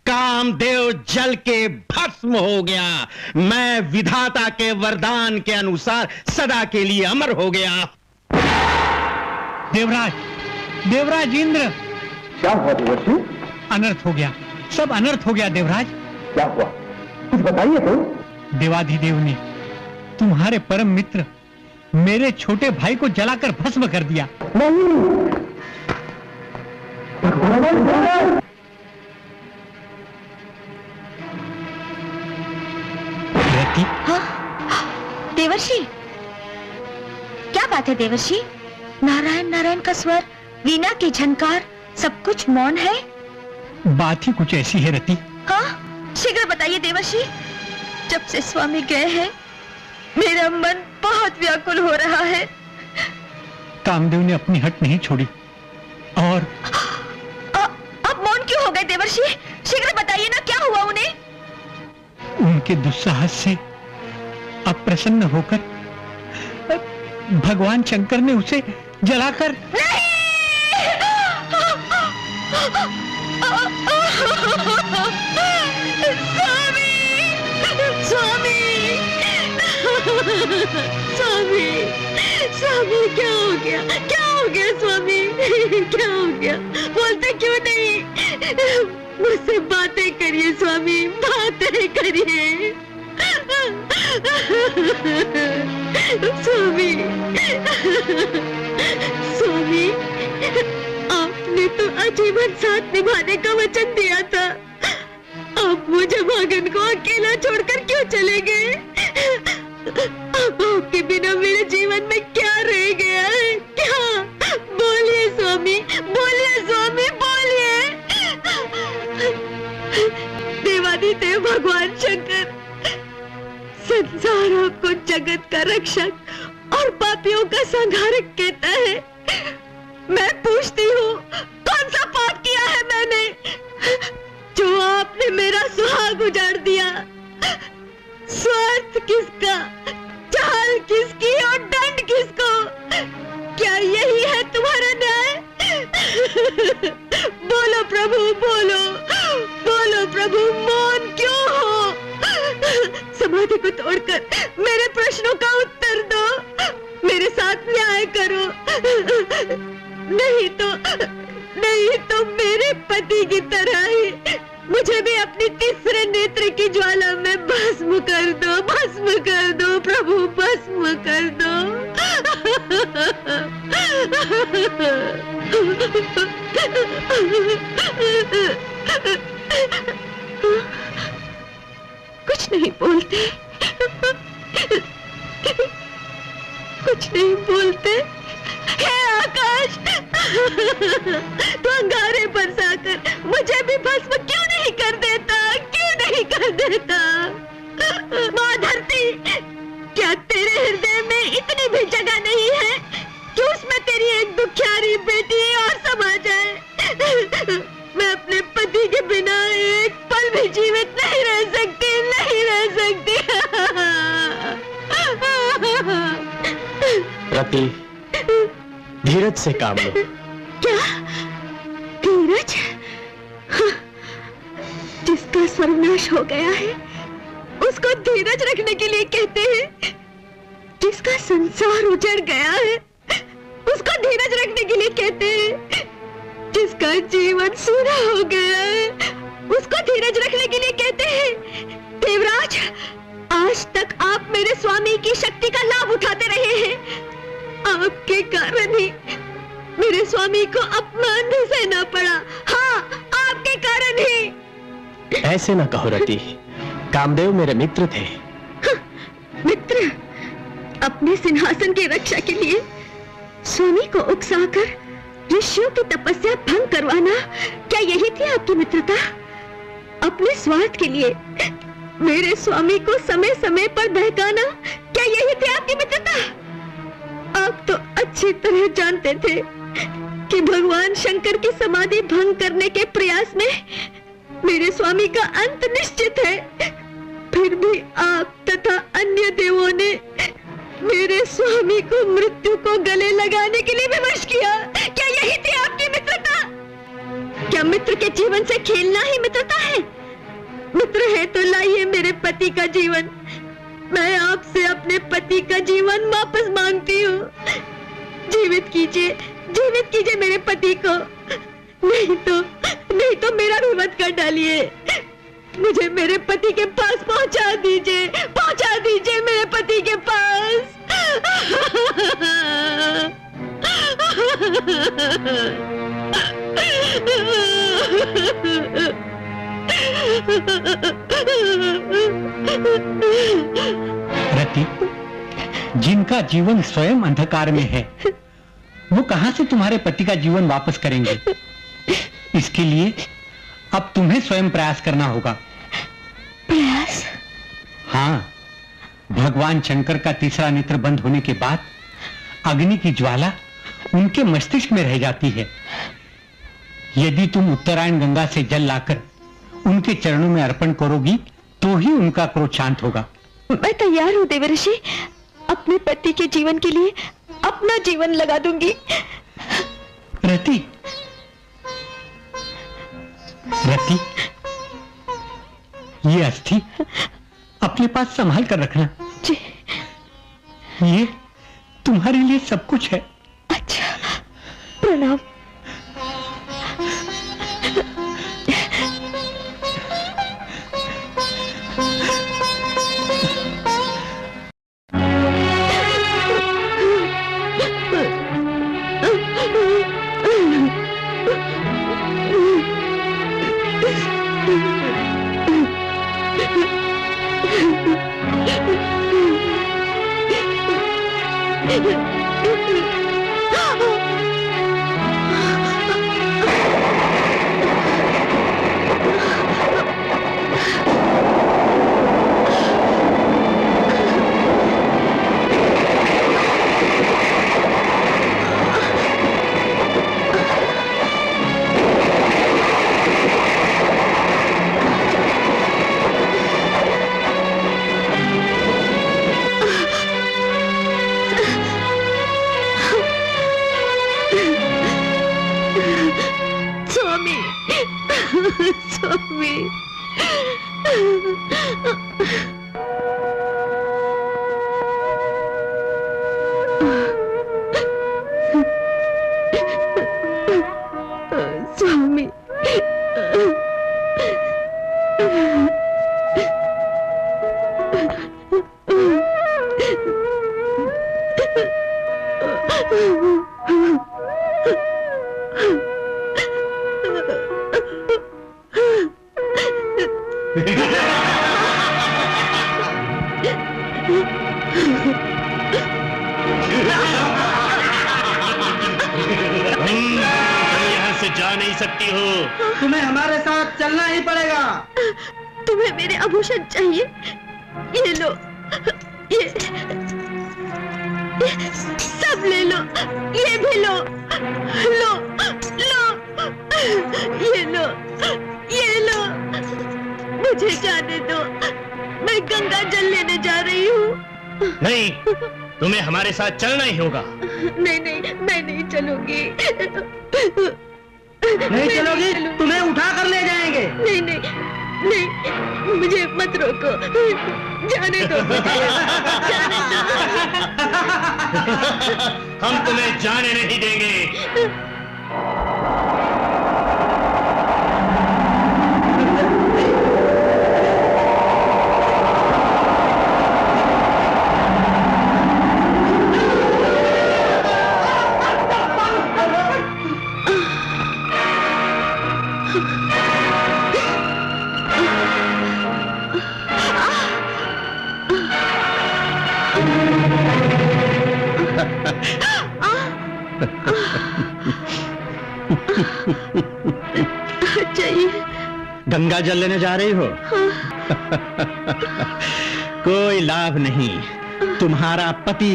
कामदेव जल के भस्म हो गया। मैं विधाता के वरदान के अनुसार सदा के लिए अमर हो गया। देवराज, देवराज इंद्र। क्या हुआ देवर्षि? अनर्थ हो गया, सब अनर्थ हो गया देवराज। क्या हुआ, कुछ बताइए तो। देवाधिदेव ने तुम्हारे परम मित्र मेरे छोटे भाई को जलाकर भस्म कर दिया। हाँ? देवर्षि, क्या बात है देवर्षि? नारायण नारायण का स्वर, वीणा की झनकार, सब कुछ मौन है। बात ही कुछ ऐसी है रति। हाँ, शीघ्र बताइए देवर्षि। जब से स्वामी गए हैं मेरा मन बहुत व्याकुल हो रहा है। कामदेव ने अपनी हट नहीं छोड़ी और अब मौन क्यों हो गए देवर्षि? शीघ्र बताइए ना, क्या हुआ उन्हें? उनके दुस्साहस से अप्रसन्न होकर भगवान शंकर ने उसे जलाकर। स्वामी, स्वामी, स्वामी, क्या हो गया? क्या हो गया स्वामी? क्या हो गया? बोलते क्यों नहीं? मुझसे बातें करिए स्वामी, बातें करिए। स्वामी, स्वामी, आपने तो आजीवन साथ निभाने का वचन दिया था। आप मुझे भागन को अकेला छोड़कर क्यों चले गए? आपके बिना मेरे जीवन में क्या रह गया है? क्या? बोलिए स्वामी, बोलिए स्वामी, बोलिए। देवादिदेव भगवान शंकर, संसार आपको जगत का रक्षक और पापियों का संहारक कहता है। मैं पूछती हूँ, कौन सा पाप किया है मैंने जो आपने मेरा सुहाग उजाड़ दिया? स्वार्थ किसका, चाल किसकी और दंड किसको? क्या यही है तुम्हारा न्याय? बोलो प्रभु, बोलो, बोलो प्रभु, मौन क्यों हो? समाधि को तोड़कर मेरे प्रश्नों का उत्तर दो, मेरे साथ न्याय करो। नहीं तो मेरे पति की तरह ही मुझे भी अपनी तीसरे नेत्र की ज्वाला में भस्म कर दो, भस्म कर दो प्रभु, भस्म कर दो। कुछ नहीं बोलते, कुछ नहीं बोलते। हे आकाश, तू अंगारे बरसाकर मुझे भी भस्म क्यों नहीं कर देता? क्यों नहीं कर देता? माँ धरती, क्या तेरे हृदय में इतनी भी जगह नहीं है कि उसमें तेरी एक दुखियारी बेटी और समा जाए? मैं अपने पति के बिना एक पल भी जीवित नहीं रह सकती, नहीं रह सकती। रति, धीरज से काम लो। क्या धीरज? जिसका सर्वनाश हो गया है उसको धीरज रखने के लिए कहते हैं। जिसका संसार उजड़ गया है उसको धीरज रखने के लिए कहते हैं। जिसका जीवन सूना हो गया है उसको धीरज रखने के लिए कहते हैं। देवराज, आज तक आप मेरे स्वामी की शक्ति का लाभ उठाते रहे हैं। आपके कारण ही मेरे स्वामी को अपमान भी सहना पड़ा। हाँ, आपके कारण ही। ऐसे ना कहो रति, कामदेव मेरे मित्र थे। मित्र? अपने सिंहासन की रक्षा के लिए स्वामी को उकसाकर ऋषियों की तपस्या भंग करवाना, क्या यही थी आपकी मित्रता? अपने स्वार्थ के लिए मेरे स्वामी को समय समय पर बहकाना, क्या यही थी आपकी मित्रता? आप तो अच्छी तरह जानते थे कि भगवान शंकर की समाधि भंग करने के प्रयास में मेरे स्वामी का अंत निश्चित है। फिर भी आप तथा अन्य देवों ने मेरे स्वामी को मृत्यु को गले लगाने के लिए विवश किया। क्या यही थी आपकी मित्रता? क्या मित्र के जीवन से खेलना ही मित्रता है? मित्र है तो लाइए मेरे पति का जीवन। मैं आपसे अपने पति का जीवन वापस मांगती हूँ। जीवित कीजिए मेरे पति को, नहीं तो मेरा भी वध कर डालिए। मुझे मेरे पति के पास पहुंचा दीजिए मेरे पति के पास। रति, जिनका जीवन स्वयं अंधकार में है, वो कहां से तुम्हारे पति का जीवन वापस करेंगे? इसके लिए अब तुम्हें स्वयं प्रयास करना होगा। प्रयास? हाँ, भगवान शंकर का तीसरा नेत्र बंद होने के बाद अग्नि की ज्वाला उनके मस्तिष्क में रह जाती है। यदि तुम उत्तरायण गंगा से जल लाकर उनके चरणों में अर्पण करोगी तो ही उनका क्रोध शांत होगा। मैं तैयार हूँ देवर्षि, अपने पति के जीवन के लिए अपना जीवन लगा दूंगी। रति, ये अस्थि अपने पास संभाल कर रखना। जी। ये तुम्हारे लिए सब कुछ है। अच्छा, प्रणाम। तुम्हें हमारे साथ चलना ही पड़ेगा। तुम्हें मेरे आभूषण चाहिए? ये लो, ये सब ले लो, ये भी लो, लो, ये लो। मुझे जाने दो, मैं गंगा जल लेने जा रही हूँ। नहीं, तुम्हें हमारे साथ चलना ही होगा। नहीं, मैं नहीं चलूंगी। नहीं चलोगी? तुम्हें उठा कर ले जाएंगे। नहीं, मुझे मत रोको, जाने दो मुझे, जाने दो। हम तुम्हें जाने नहीं देंगे। चाहिए। गंगा जल लेने जा रही हो? कोई लाभ नहीं, तुम्हारा पति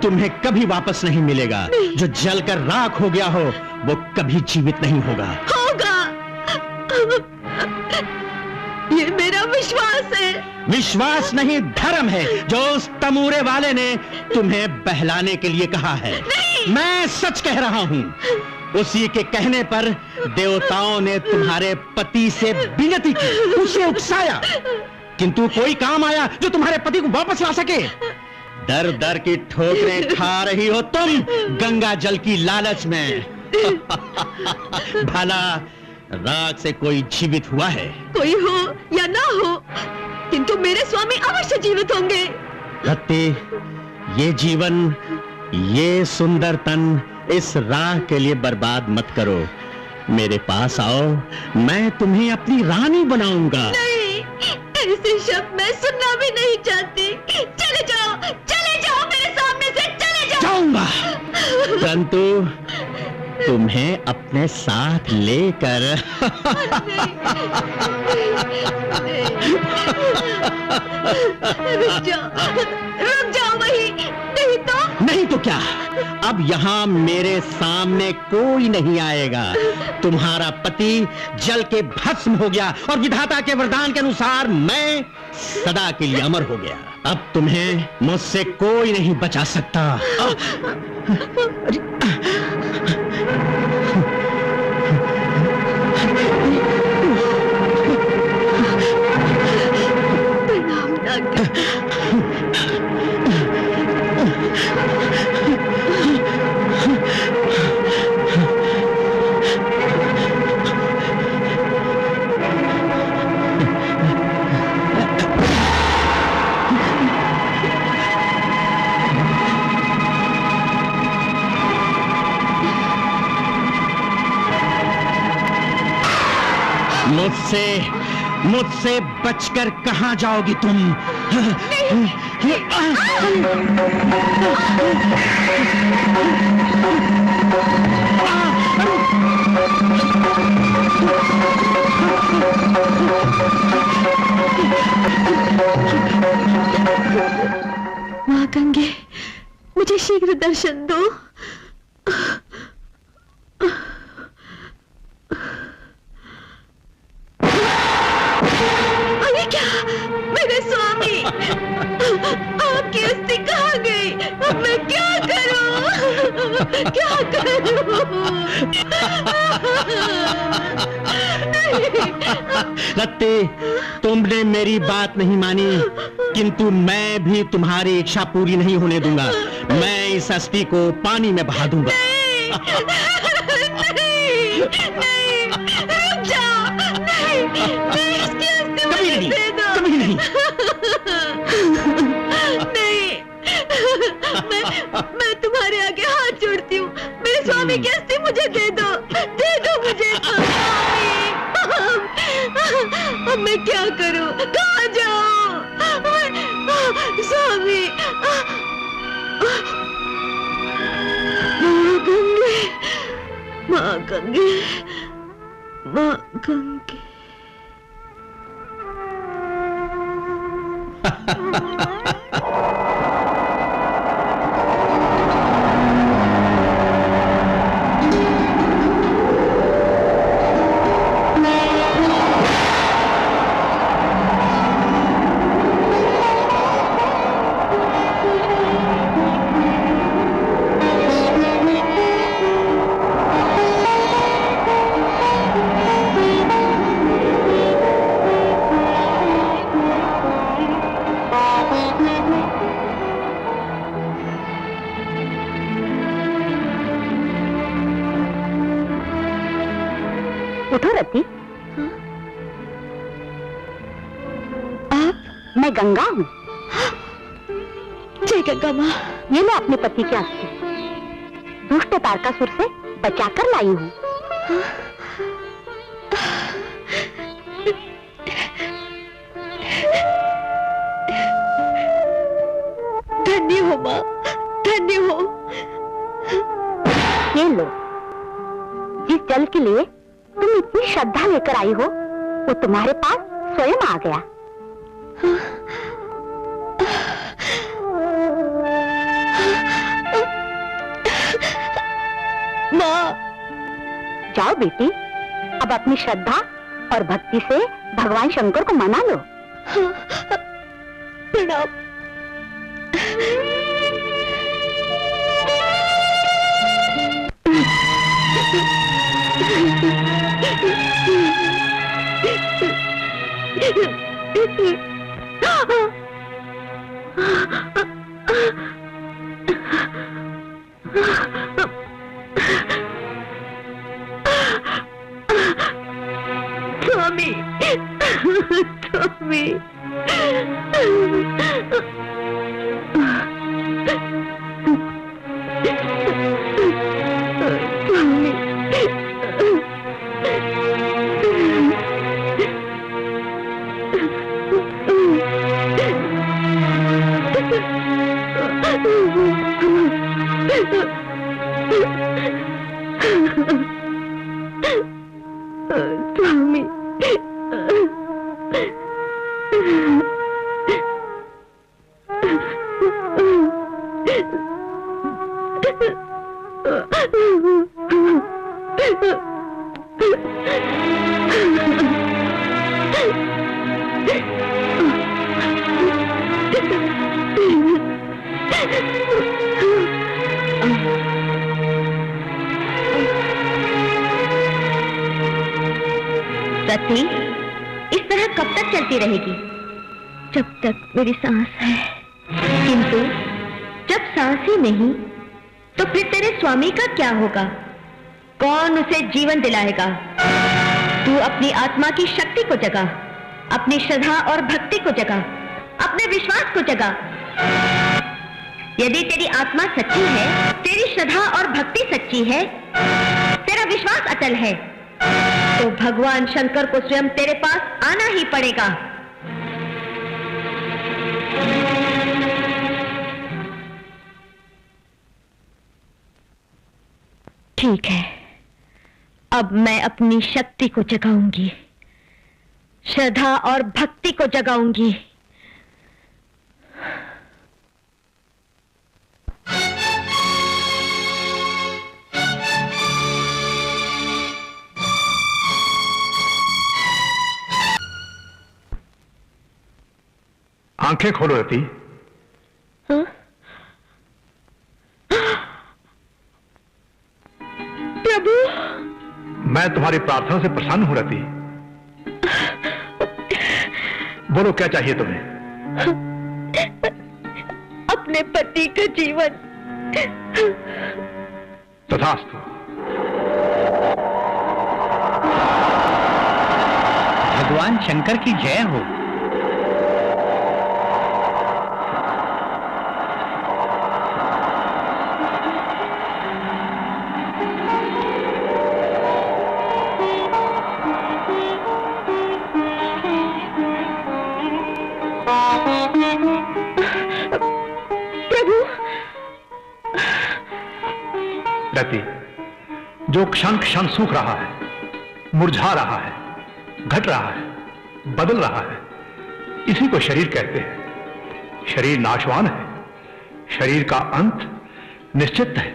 तुम्हें कभी वापस नहीं मिलेगा। जो जलकर राख हो गया हो वो कभी जीवित नहीं होगा। ये मेरा विश्वास है। विश्वास नहीं, धर्म है जो उस तमूरे वाले ने तुम्हें बहलाने के लिए कहा है। मैं सच कह रहा हूँ। उसी के कहने पर देवताओं ने तुम्हारे पति से विनती की, उसे उकसाया, किंतु कोई काम आया जो तुम्हारे पति को वापस ला सके। दर दर की ठोकरें खा रही हो तुम गंगा जल की लालच में। भला राख से कोई जीवित हुआ है? कोई हो या ना हो, किंतु मेरे स्वामी अवश्य जीवित होंगे। रत्ती, ये जीवन, ये सुंदर तन इस राह के लिए बर्बाद मत करो। मेरे पास आओ, मैं तुम्हें अपनी रानी बनाऊंगा। नहीं, ऐसे शब्द मैं सुनना भी नहीं चाहती। चले जाओ मेरे सामने से, चले जाओ। जाऊंगा, परंतु तुम्हें अपने साथ लेकर। रुक जाओ वहीं, नहीं तो क्या, अब यहाँ मेरे सामने कोई नहीं आएगा। तुम्हारा पति जल के भस्म हो गया और विधाता के वरदान के अनुसार मैं सदा के लिए अमर हो गया। अब तुम्हें मुझसे कोई नहीं बचा सकता। मुझसे बचकर कहां जाओगी तुम? मां गंगे, मुझे शीघ्र दर्शन दो। मेरे स्वामी, आपकी अस्थि कहाँ गई? अब मैं क्या करूं? क्या करूं? रत्ती, तुमने मेरी बात नहीं मानी, किंतु मैं भी तुम्हारी इच्छा पूरी नहीं होने दूंगा। मैं इस अस्थि को पानी में बहा दूंगा। नहीं, रुक जाओ, नहीं, इसकी अस्थि मुझे दे दो। कभी नहीं। नहीं, मैं तुम्हारे आगे हाथ जोड़ती हूँ। मेरे स्वामी की अस्थि मुझे दे दो मुझे स्वामी। अब मैं क्या करूं? कहाँ जाऊं? स्वामी, माँ गंगे, माँ गंगे। उठो रत्ती। आप? मैं गंगा हूँ। जय गंगा माँ। ये मैं अपने पति की अस्थि दुष्ट तारकासुर से बचाकर लाई हूँ। धन्य हो माँ, धन्य हो। ये लो, जिस जल के लिए तुम इतनी श्रद्धा लेकर आई हो वो तुम्हारे पास स्वयं आ गया। माँ, जाओ बेटी, अब अपनी श्रद्धा और भक्ति से भगवान शंकर को मना लो। प्रणाम। स्वामी, स्वामी, स्वामी, रति, इस तरह कब तक चलती रहेगी? जब तक मेरी सांस है। किंतु जब सांस ही नहीं तो फिर तेरे स्वामी का क्या होगा? कौन उसे जीवन दिलाएगा? तू अपनी आत्मा की शक्ति को जगा, अपनी श्रद्धा और भक्ति को जगा, अपने विश्वास को जगा। यदि तेरी आत्मा सच्ची है, तेरी श्रद्धा और भक्ति सच्ची है, तेरा विश्वास अटल है, तो भगवान शंकर को स्वयं तेरे पास आना ही पड़ेगा। ठीक है, अब मैं अपनी शक्ति को जगाऊंगी, श्रद्धा और भक्ति को जगाऊंगी। आंखें खोलो रति। प्रभु, मैं तुम्हारी प्रार्थना से प्रसन्न हूं रति। बोलो, क्या चाहिए तुम्हें? अपने पति का जीवन। तथास्तु। भगवान शंकर की जय हो। रति, जो क्षण क्षण सूख रहा है, मुरझा रहा है, घट रहा है, बदल रहा है, इसी को शरीर कहते हैं। शरीर नाशवान है, शरीर का अंत निश्चित है।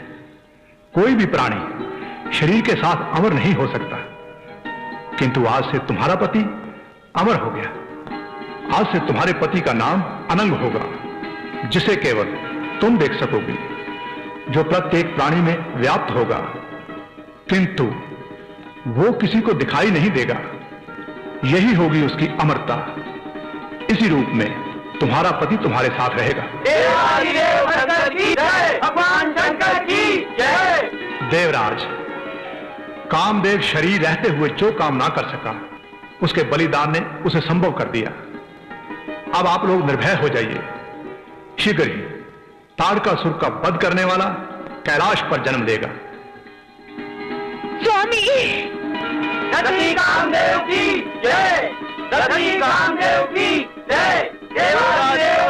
कोई भी प्राणी शरीर के साथ अमर नहीं हो सकता। किंतु आज से तुम्हारा पति अमर हो गया। आज से तुम्हारे पति का नाम अनंग होगा, जिसे केवल तुम देख सकोगी, जो प्रत्येक प्राणी में व्याप्त होगा, किंतु वो किसी को दिखाई नहीं देगा। यही होगी उसकी अमरता। इसी रूप में तुम्हारा पति तुम्हारे साथ रहेगा। भगवान शंकर की जय। देवराज, कामदेव शरीर रहते हुए जो काम ना कर सका, उसके बलिदान ने उसे संभव कर दिया। अब आप लोग निर्भय हो जाइए। शीघ्र ही ताड़कासुर का वध करने वाला कैलाश पर जन्म लेगा। स्वामी, दशरथी कामदेव की जय। दशरथी कामदेव की जय। देवादेव